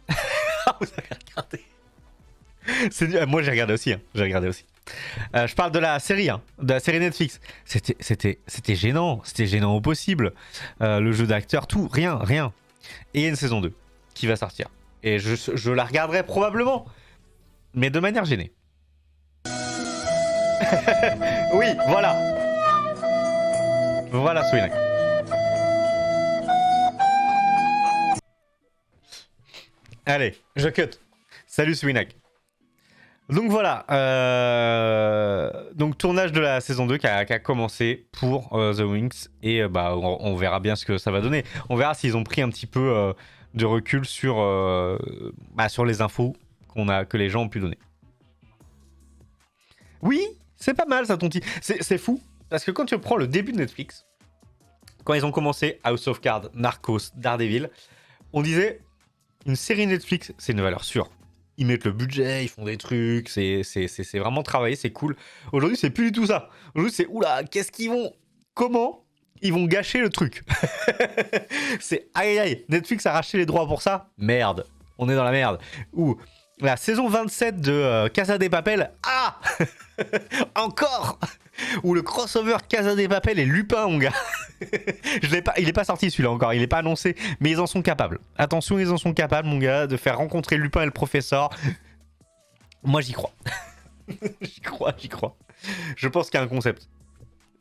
Vous avez regardé. Moi, j'ai regardé aussi. Hein. J'ai regardé aussi. Je parle de la série, hein, de la série Netflix. C'était gênant. C'était gênant au possible. Le jeu d'acteur, tout. Rien. Et il y a une saison 2 qui va sortir. Et je la regarderai probablement. Mais de manière gênée. Oui, voilà. Voilà, Swinak. Allez, je cut. Salut, Swinak. Donc voilà. Donc tournage de la saison 2 qui a commencé pour The Wings. Et bah, on verra bien ce que ça va donner. On verra s'ils ont pris un petit peu de recul sur les infos que les gens ont pu donner. Oui, c'est pas mal ça, Tonti. C'est fou. Parce que quand tu prends le début de Netflix, quand ils ont commencé House of Cards, Narcos, Daredevil, on disait une série Netflix, c'est une valeur sûre. Ils mettent le budget, ils font des trucs, c'est vraiment travaillé, c'est cool. Aujourd'hui, c'est plus du tout ça. Aujourd'hui, c'est oula, comment ils vont gâcher le truc? C'est aïe, Netflix a racheté les droits pour ça? Merde, on est dans la merde. Ou la saison 27 de Casa de Papel. Ah Encore. Ou le crossover Casa de Papel et Lupin, mon gars. Il est pas sorti celui-là encore, il est pas annoncé, mais ils en sont capables. Attention, ils en sont capables, mon gars, de faire rencontrer Lupin et le professeur. Moi, j'y crois. J'y crois. Je pense qu'il y a un concept.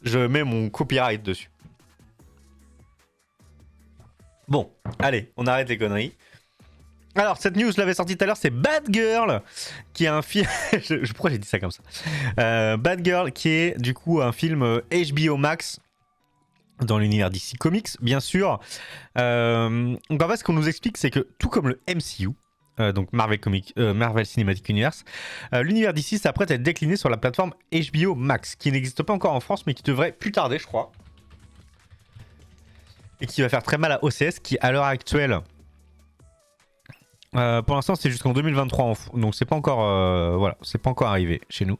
Je mets mon copyright dessus. Bon, allez, on arrête les conneries. Alors, cette news, je l'avais sortie tout à l'heure, c'est Bad Girl, qui est un film... Pourquoi j'ai dit ça comme ça Bad Girl, qui est du coup un film HBO Max, dans l'univers DC Comics, bien sûr. Donc en fait, ce qu'on nous explique, c'est que tout comme le MCU, donc Marvel Cinematic Universe, l'univers DC s'apprête à être décliné sur la plateforme HBO Max, qui n'existe pas encore en France, mais qui devrait plus tarder, je crois. Et qui va faire très mal à OCS, qui à l'heure actuelle... pour l'instant, c'est jusqu'en 2023, donc c'est pas encore, voilà, c'est pas encore arrivé chez nous.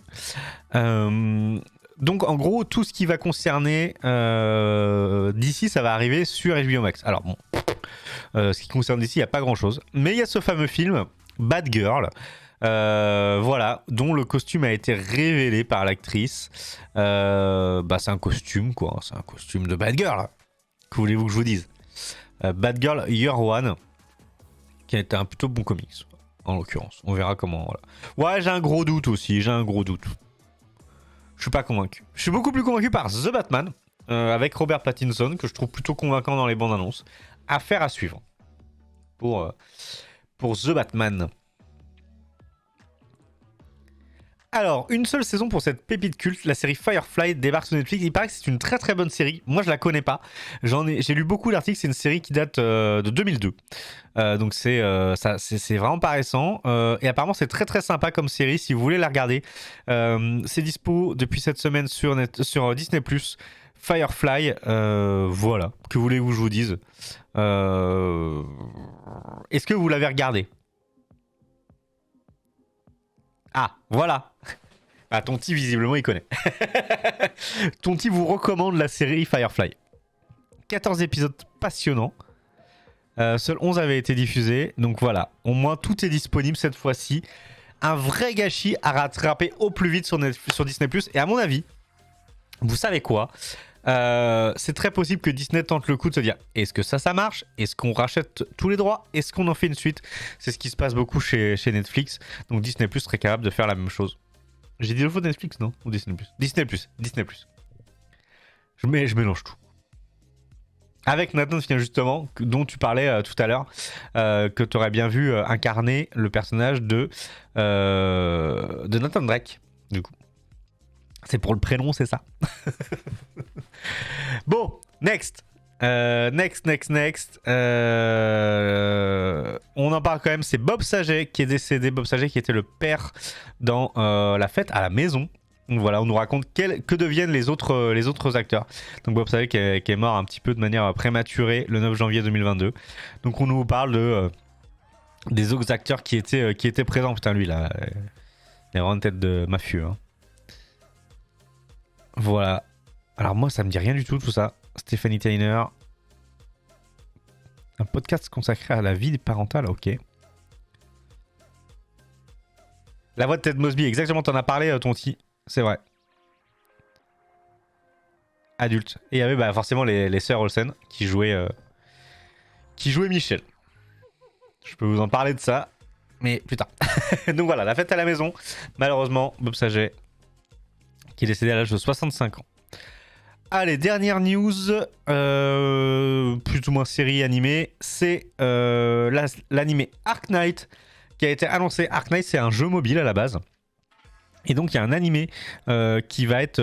Donc, en gros, tout ce qui va concerner DC, ça va arriver sur HBO Max. Alors bon, ce qui concerne DC, il y a pas grand-chose, mais il y a ce fameux film Bad Girl, voilà, dont le costume a été révélé par l'actrice. Bah, c'est un costume, quoi, c'est un costume de Bad Girl. Que voulez-vous que je vous dise Bad Girl Year One, qui a été un plutôt bon comics, en l'occurrence. On verra comment. Voilà. Ouais, j'ai un gros doute aussi. Je suis pas convaincu. Je suis beaucoup plus convaincu par The Batman, avec Robert Pattinson, que je trouve plutôt convaincant dans les bandes annonces. Affaire à suivre. Pour The Batman. Alors, une seule saison pour cette pépite culte, la série Firefly débarque sur Netflix. Il paraît que c'est une très très bonne série. Moi, je la connais pas. J'ai lu beaucoup d'articles. C'est une série qui date de 2002. Donc c'est vraiment pas récent. Et apparemment, c'est très très sympa comme série. Si vous voulez la regarder, c'est dispo depuis cette semaine sur Disney+. Firefly, voilà. Que voulez-vous que je vous dise Est-ce que vous l'avez regardé? Ah, voilà. Ah, Tonti, visiblement, il connaît. Tonti vous recommande la série Firefly. 14 épisodes passionnants. Seuls 11 avaient été diffusés. Donc voilà, au moins tout est disponible cette fois-ci. Un vrai gâchis à rattraper au plus vite sur Disney+. Et à mon avis, vous savez quoi c'est très possible que Disney tente le coup de se dire, est-ce que ça marche? Est-ce qu'on rachète tous les droits? Est-ce qu'on en fait une suite? C'est ce qui se passe beaucoup chez Netflix. Donc Disney Plus serait capable de faire la même chose. J'ai dit le faux de Netflix, non? Ou Disney Plus? Disney Plus. Je mélange tout. Avec Nathan Fillion, justement, dont tu parlais tout à l'heure, que tu aurais bien vu incarner le personnage de Nathan Drake, du coup. C'est pour le prénom, c'est ça. Bon, next. Next. On en parle quand même, c'est Bob Saget qui est décédé. Bob Saget qui était le père dans La Fête à la Maison. Donc voilà, on nous raconte que deviennent les autres acteurs. Donc Bob Saget qui est mort un petit peu de manière prématurée le 9 janvier 2022. Donc on nous parle des autres acteurs qui étaient présents. Putain, lui là, il a vraiment une tête de mafieux. Hein. Voilà. Alors moi, ça me dit rien du tout ça. Stephanie Tyner. Un podcast consacré à la vie parentale, ok. La voix de Ted Mosby, exactement, t'en as parlé, Tonti. C'est vrai. Adulte. Et il y avait forcément les sœurs Olsen qui jouaient Michel. Je peux vous en parler de ça, mais plus tard. Donc voilà, La Fête à la Maison. Malheureusement, Bob Saget, qui est décédé à l'âge de 65 ans. Allez, dernière news, plus ou moins série animée, c'est l'animé Ark Knight qui a été annoncé. Ark Knight, c'est un jeu mobile à la base. Et donc il y a un animé qui va être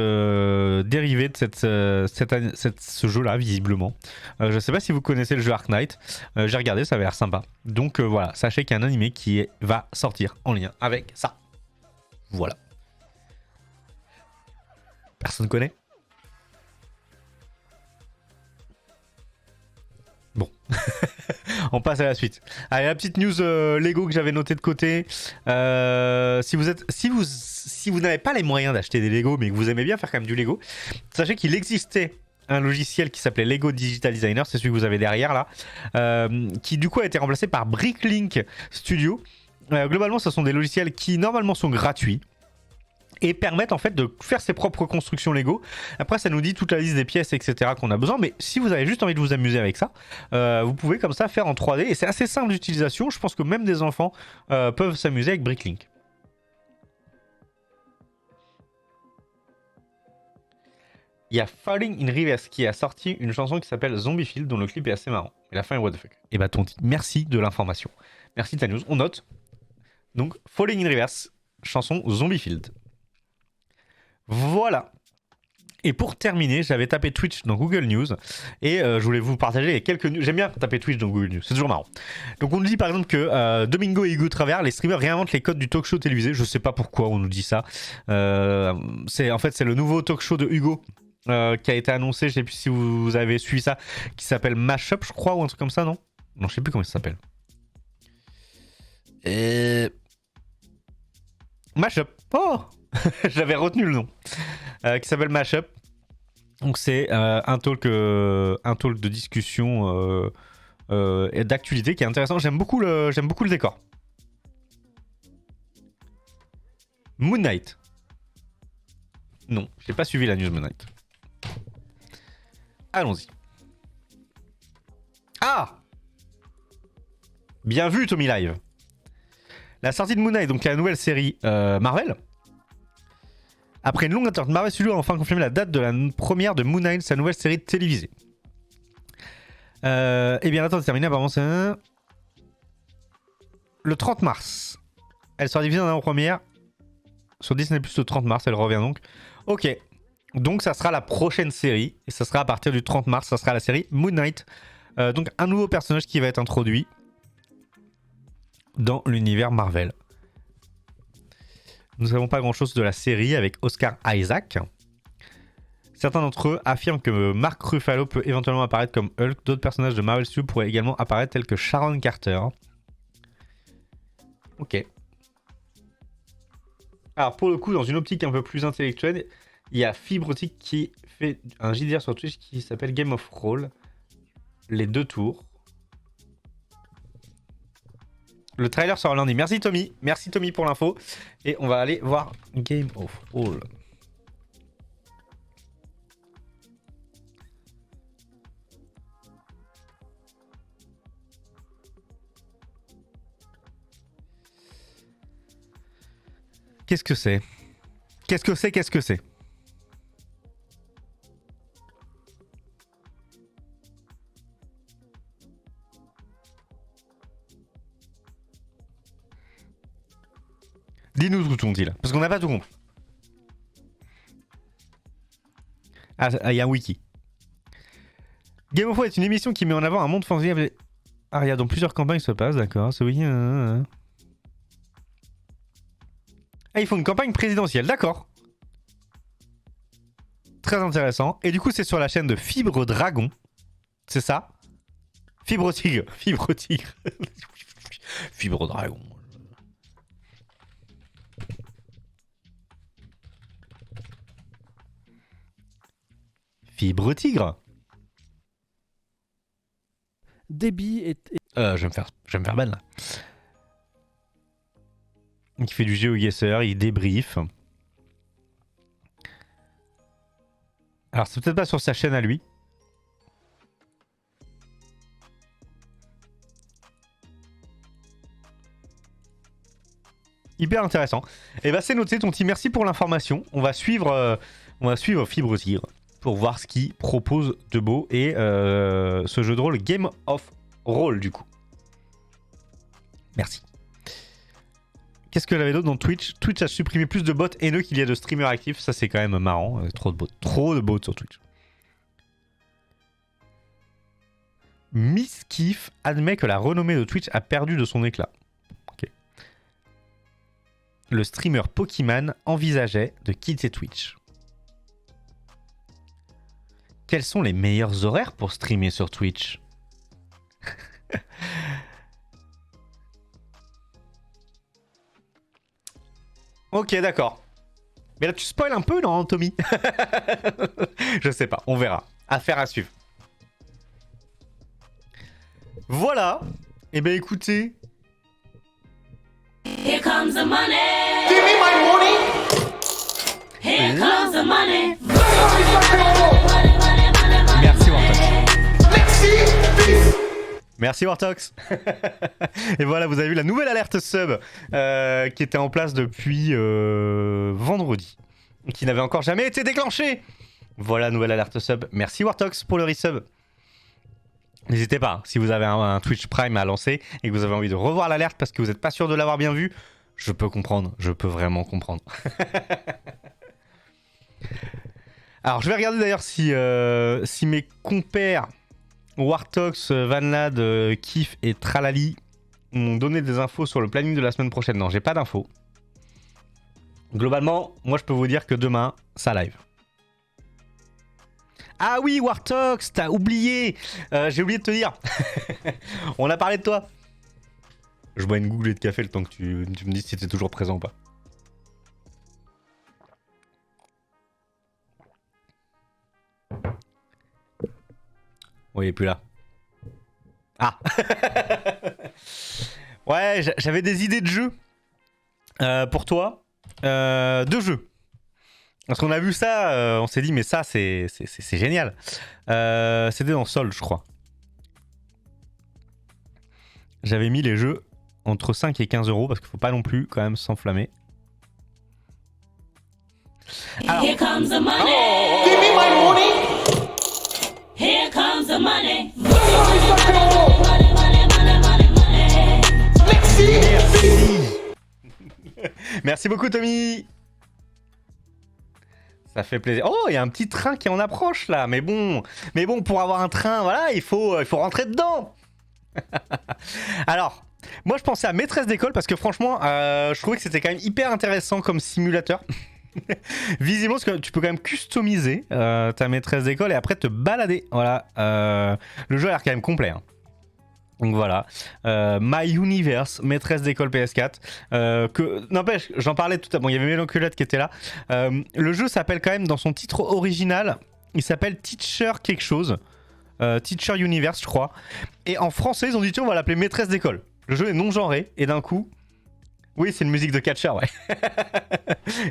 dérivé de ce jeu-là, visiblement. Je ne sais pas si vous connaissez le jeu Ark Knight. J'ai regardé, ça avait l'air sympa. Donc voilà, sachez qu'il y a un animé qui va sortir en lien avec ça. Voilà. Personne connaît? Bon. On passe à la suite. Allez, la petite news Lego que j'avais notée de côté. Si vous n'avez pas les moyens d'acheter des Lego, mais que vous aimez bien faire quand même du Lego, sachez qu'il existait un logiciel qui s'appelait Lego Digital Designer, c'est celui que vous avez derrière là, qui du coup a été remplacé par Bricklink Studio. Globalement, ce sont des logiciels qui normalement sont gratuits. et permettent en fait de faire ses propres constructions Lego. Après, ça nous dit toute la liste des pièces, etc. qu'on a besoin, mais si vous avez juste envie de vous amuser avec ça, vous pouvez comme ça faire en 3D, et c'est assez simple d'utilisation. Je pense que même des enfants peuvent s'amuser avec Bricklink. Il y a Falling in Reverse qui a sorti une chanson qui s'appelle Zombie Field, dont le clip est assez marrant. Et la fin est what the fuck. Et bah Tonti, merci de l'information. Merci de ta news, on note. Donc, Falling in Reverse, chanson Zombie Field. Voilà. Et pour terminer, j'avais tapé Twitch dans Google News et je voulais vous partager les quelques news. J'aime bien taper Twitch dans Google News, c'est toujours marrant. Donc on nous dit par exemple que Domingo et Hugo Travers, les streamers réinventent les codes du talk show télévisé. Je sais pas pourquoi on nous dit ça. En fait c'est le nouveau talk show de Hugo qui a été annoncé. Je sais plus si vous avez suivi ça, qui s'appelle Mashup, je crois, ou un truc comme ça, non? Non, je sais plus comment ça s'appelle. Mashup. Oh, j'avais retenu le nom. Qui s'appelle Mashup. Donc c'est un talk de discussion et d'actualité qui est intéressant. J'aime beaucoup le décor. Moon Knight. Non, j'ai pas suivi la news Moon Knight. Allons-y. Ah, bien vu Tommy Live. La sortie de Moon Knight, donc la nouvelle série Marvel. Après une longue attente, Marvel Studios a enfin confirmé la date de la première de Moon Knight, sa nouvelle série télévisée. Eh bien, l'attente est terminée, apparemment c'est le 30 mars. Elle sera divisée en avant-première sur Disney+, le 30 mars, elle revient donc. Ok, donc ça sera la prochaine série, et ça sera à partir du 30 mars, ça sera la série Moon Knight. Donc un nouveau personnage qui va être introduit dans l'univers Marvel. Nous ne savons pas grand chose de la série avec Oscar Isaac. Certains d'entre eux affirment que Mark Ruffalo peut éventuellement apparaître comme Hulk. D'autres personnages de Marvel Studios pourraient également apparaître tels que Sharon Carter. Ok. Alors pour le coup, dans une optique un peu plus intellectuelle, il y a Fibrotique qui fait un JDR sur Twitch qui s'appelle Game of Roll. Les 2 tours. Le trailer sera lundi. Merci Tommy. Merci Tommy pour l'info. Et on va aller voir Game of Roll. Qu'est-ce que c'est? Qu'est-ce que c'est? Qu'est-ce que c'est? Dis-nous tout, on dit là. Parce qu'on n'a pas tout compris. Ah, il y a un wiki. Game of Thrones est une émission qui met en avant un monde fantasy avec Arya dont plusieurs campagnes se passent, d'accord. Ce wiki. Ah, ils font une campagne présidentielle, d'accord. Très intéressant. Et du coup, c'est sur la chaîne de Fibre Dragon. C'est ça? Fibre Tigre. Fibre Tigre. Fibre Dragon. Fibre Tigre. Débit est... Je vais me faire ban là. Il fait du GeoGuessr, il débrief. Alors c'est peut-être pas sur sa chaîne à lui. Hyper intéressant. Et bah c'est noté Tonti, merci pour l'information. On va suivre Fibre Tigre pour voir ce qu'il propose de beau et ce jeu de rôle Game of Roll du coup. Merci. Qu'est-ce que j'avais d'autre dans Twitch? Twitch a supprimé plus de bots haineux qu'il y a de streamers actifs. Ça c'est quand même marrant. Trop de bots. Trop de bots sur Twitch. Miss Kiff admet que la renommée de Twitch a perdu de son éclat. Okay. Le streamer Pokémon envisageait de quitter Twitch. Quels sont les meilleurs horaires pour streamer sur Twitch? Ok, d'accord. Mais là, tu spoil un peu, non, Tommy? Je sais pas, on verra. Affaire à suivre. Voilà. Eh ben, écoutez. Here comes the money. Give me my money. Here comes the money. Merci Wartox. Merci Wartox. Et voilà, vous avez vu la nouvelle alerte sub qui était en place depuis vendredi, qui n'avait encore jamais été déclenchée. Voilà, nouvelle alerte sub. Merci Wartox pour le resub. N'hésitez pas, si vous avez un Twitch Prime à lancer et que vous avez envie de revoir l'alerte parce que vous n'êtes pas sûr de l'avoir bien vu, je peux comprendre, je peux vraiment comprendre. Alors je vais regarder d'ailleurs si mes compères Wartox, Vanlad, Kif et Tralali m'ont donné des infos sur le planning de la semaine prochaine. Non, j'ai pas d'infos. Globalement, moi je peux vous dire que demain, ça live. Ah oui, Wartox, t'as oublié. J'ai oublié de te dire. On a parlé de toi. Je bois une goulée de café le temps que tu me dises si t'es toujours présent ou pas. Oui, il est plus là. Ah. Ouais, j'avais des idées de jeux pour toi. De jeux. Parce qu'on a vu ça, on s'est dit mais ça c'est génial. C'était dans Sol, je crois. J'avais mis les jeux entre 5 et 15 euros parce qu'il faut pas non plus quand même s'enflammer. Alors... Here comes the money. Oh. Give me my money. Here comes the money. Merci. Merci beaucoup Tommy. Ça fait plaisir. Oh, il y a un petit train qui en approche là. Mais bon, pour avoir un train, voilà, il faut rentrer dedans. Alors, moi je pensais à maîtresse d'école parce que franchement, je trouvais que c'était quand même hyper intéressant comme simulateur. Visiblement, parce que tu peux quand même customiser ta maîtresse d'école et après te balader. Voilà, le jeu a l'air quand même complet. Hein. Donc voilà, My Universe, maîtresse d'école PS4. N'empêche, j'en parlais tout à l'heure. Bon, il y avait Mélancolate qui était là. Le jeu s'appelle quand même, dans son titre original, il s'appelle Teacher quelque chose. Teacher Universe, je crois. Et en français, ils ont dit tiens, on va l'appeler maîtresse d'école. Le jeu est non genré et d'un coup. Oui, c'est une musique de catcher, ouais.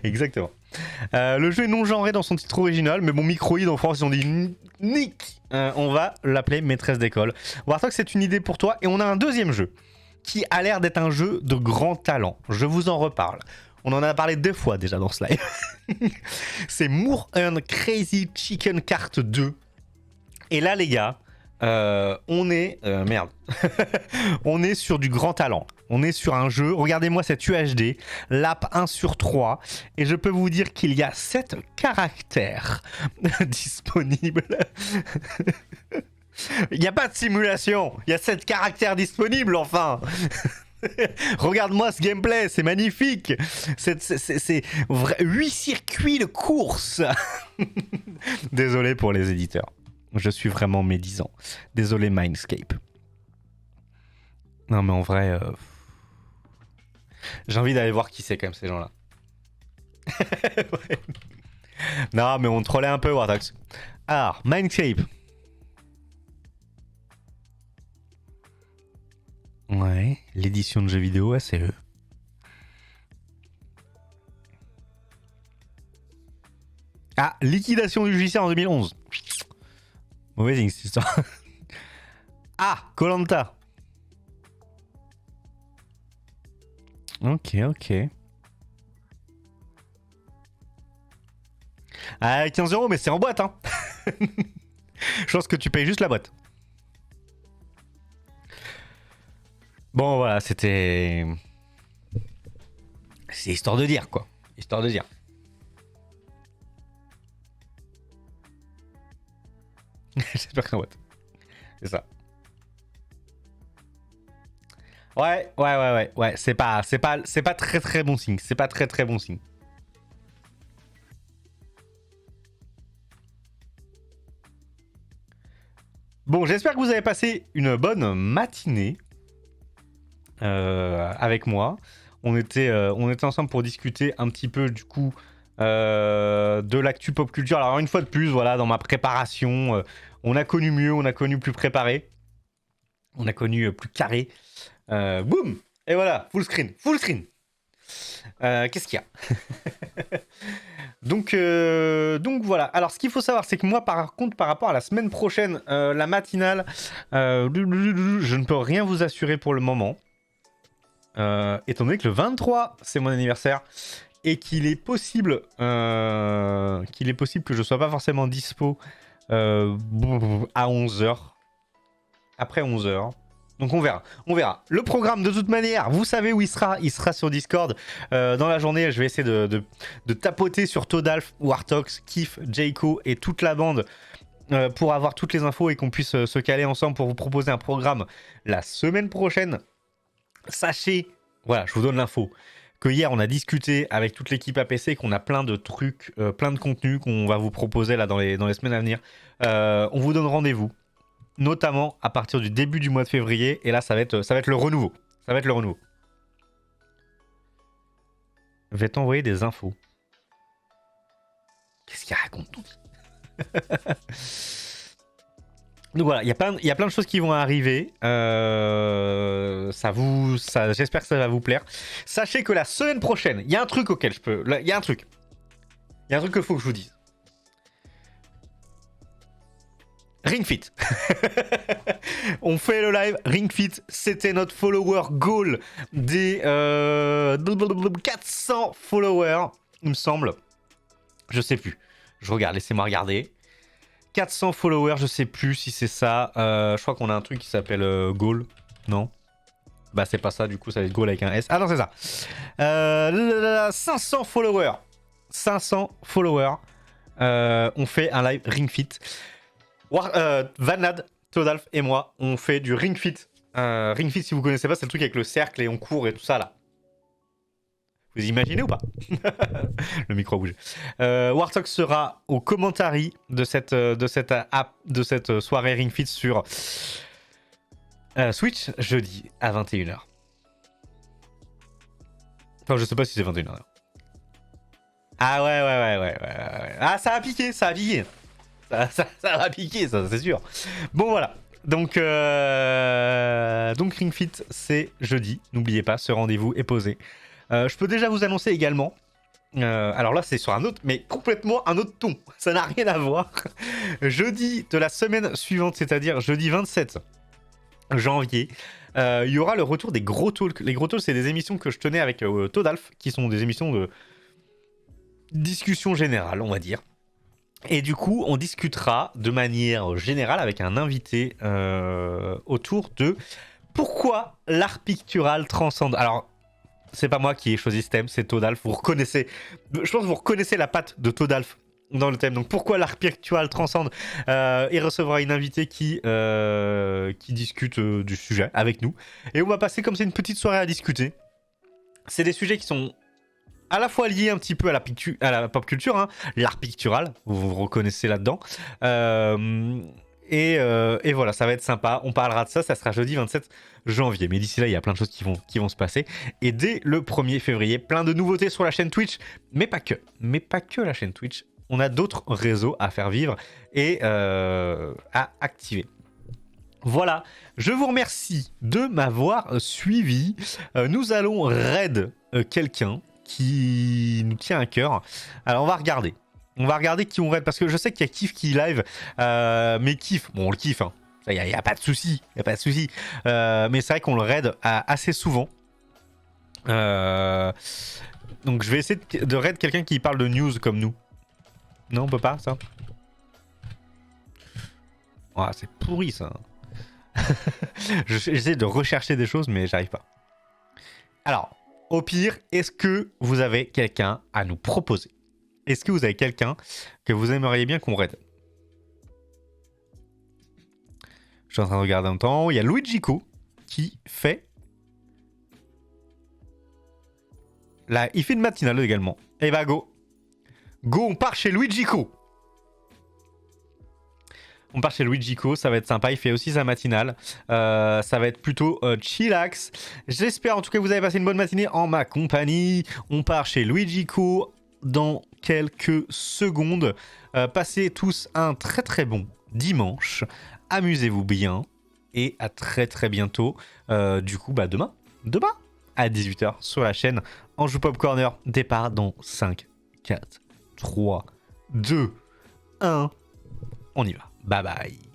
Exactement. Le jeu est non genré dans son titre original, mais bon, Microïd en France, ils ont dit nick. On va l'appeler maîtresse d'école. Warthog, c'est une idée pour toi. Et on a un deuxième jeu qui a l'air d'être un jeu de grand talent. Je vous en reparle. On en a parlé 2 fois déjà dans ce live. C'est More and Crazy Chicken Kart 2. Et là, les gars, on est... merde. On est sur du grand talent. On est sur un jeu, regardez-moi cette UHD, lap 1/3, et je peux vous dire qu'il y a 7 caractères disponibles. Il n'y a pas de simulation, il y a 7 caractères disponibles, enfin. Regarde-moi ce gameplay, c'est magnifique. C'est 8 circuits de course. Désolé pour les éditeurs. Je suis vraiment médisant. Désolé Mindscape. Non mais en vrai... J'ai envie d'aller voir qui c'est quand même ces gens-là. Ouais. Non mais on trollait un peu Wartox. Alors, Mindscape. Ouais, l'édition de jeux vidéo, ouais, c'est eux. Ah, liquidation du JC en 2011. Mauvais signe cette histoire. Ah, Koh-Lanta. Ok. Ah, 15 €, mais c'est en boîte, hein. Je pense que tu payes juste la boîte. Bon, voilà, c'était... C'est histoire de dire, quoi. Histoire de dire. J'espère que c'est en boîte. C'est ça. Ouais, c'est pas très bon signe. C'est pas très bon signe. Bon, j'espère que vous avez passé une bonne matinée avec moi. On était ensemble pour discuter un petit peu du coup de l'actu pop culture. Alors une fois de plus, voilà, dans ma préparation, on a connu mieux, on a connu plus préparé, on a connu plus carré. Boum! Et voilà, full screen. Qu'est-ce qu'il y a? Donc voilà. Alors ce qu'il faut savoir, c'est que moi par contre par rapport à la semaine prochaine, la matinale, je ne peux rien vous assurer pour le moment. Étant donné que le 23 c'est mon anniversaire et qu'il est possible que je sois pas forcément dispo à 11h. Après 11h. Donc on verra. Le programme de toute manière, vous savez où il sera sur Discord. Dans la journée, je vais essayer de tapoter sur Todalf, Wartox, Kif, Jayco et toute la bande pour avoir toutes les infos et qu'on puisse se caler ensemble pour vous proposer un programme la semaine prochaine. Sachez, voilà, je vous donne l'info, que hier on a discuté avec toute l'équipe APC, qu'on a plein de trucs, plein de contenus qu'on va vous proposer là dans les semaines à venir. On vous donne rendez-vous. Notamment à partir du début du mois de février. Et là, ça va être le renouveau. Ça va être le renouveau. Je vais t'envoyer des infos. Qu'est-ce qu'il raconte tout. Donc voilà, il y a plein de choses qui vont arriver. J'espère que ça va vous plaire. Sachez que la semaine prochaine, il y a un truc auquel je peux... Il y a un truc qu'il faut que je vous dise. Ring Fit. On fait le live Ring Fit. C'était notre follower goal des 400 followers, il me semble. Je sais plus. Je regarde, laissez-moi regarder. 400 followers, je sais plus si c'est ça. Je crois qu'on a un truc qui s'appelle goal. Non? Bah c'est pas ça, du coup ça va être goal avec un S. Ah non, c'est ça. 500 followers. 500 followers. On fait un live Ring Fit. Vanad, Todalf et moi, on fait du Ring Fit. Ring Fit, si vous connaissez pas, c'est le truc avec le cercle et on court et tout ça là. Vous imaginez ou pas? Le micro a bougé. Wartox sera au commentary de cette soirée Ring Fit sur Switch jeudi à 21h. Enfin, je sais pas si c'est 21h. Ah ouais. Ah, ça a piqué. Ça va piquer, ça, c'est sûr. Bon, voilà. Donc Ring Fit, c'est jeudi. N'oubliez pas, ce rendez-vous est posé. Je peux déjà vous annoncer également. Alors là, c'est sur un autre, mais complètement un autre ton. Ça n'a rien à voir. Jeudi de la semaine suivante, c'est-à-dire jeudi 27 janvier, il y aura le retour des gros talks. Les gros talks, c'est des émissions que je tenais avec Todalf, qui sont des émissions de discussion générale, on va dire. Et du coup, on discutera de manière générale avec un invité autour de pourquoi l'art pictural transcende. Alors, c'est pas moi qui ai choisi ce thème, c'est Todalf. Vous reconnaissez, je pense que vous reconnaissez la patte de Todalf dans le thème. Donc, pourquoi l'art pictural transcende. Il recevra une invitée qui discute du sujet avec nous. Et on va passer comme c'est une petite soirée à discuter. C'est des sujets qui sont à la fois lié un petit peu à la pop culture, hein, l'art pictural, vous vous reconnaissez là-dedans. Et voilà, ça va être sympa. On parlera de ça, ça sera jeudi 27 janvier. Mais d'ici là, il y a plein de choses qui vont se passer. Et dès le 1er février, plein de nouveautés sur la chaîne Twitch, mais pas que. Mais pas que la chaîne Twitch. On a d'autres réseaux à faire vivre et à activer. Voilà, je vous remercie de m'avoir suivi. Nous allons raid quelqu'un qui nous tient à cœur. Alors on va regarder qui on raid, parce que je sais qu'il y a Kif qui live, mais Kif, bon on le kiffe, hein. Il n'y a pas de souci, mais c'est vrai qu'on le raid assez souvent. Donc je vais essayer de raid quelqu'un qui parle de news comme nous. Non, on peut pas ça. Oh, c'est pourri ça. J'essaie de rechercher des choses mais j'arrive pas. Alors, au pire, est-ce que vous avez quelqu'un à nous proposer? Est-ce que vous avez quelqu'un que vous aimeriez bien qu'on raid? Je suis en train de regarder un temps. Il y a Luigico qui fait... Là, il fait une matinale également. Et bah go. Go, on part chez Luigico. On part chez Luigico, ça va être sympa. Il fait aussi sa matinale. Ça va être plutôt chillax. J'espère en tout cas que vous avez passé une bonne matinée en ma compagnie. On part chez Luigico dans quelques secondes. Passez tous un très très bon dimanche. Amusez-vous bien. Et à très très bientôt. Du coup, bah demain à 18h sur la chaîne Anjou Pop Corner. Départ dans 5, 4, 3, 2, 1. On y va. Bye bye.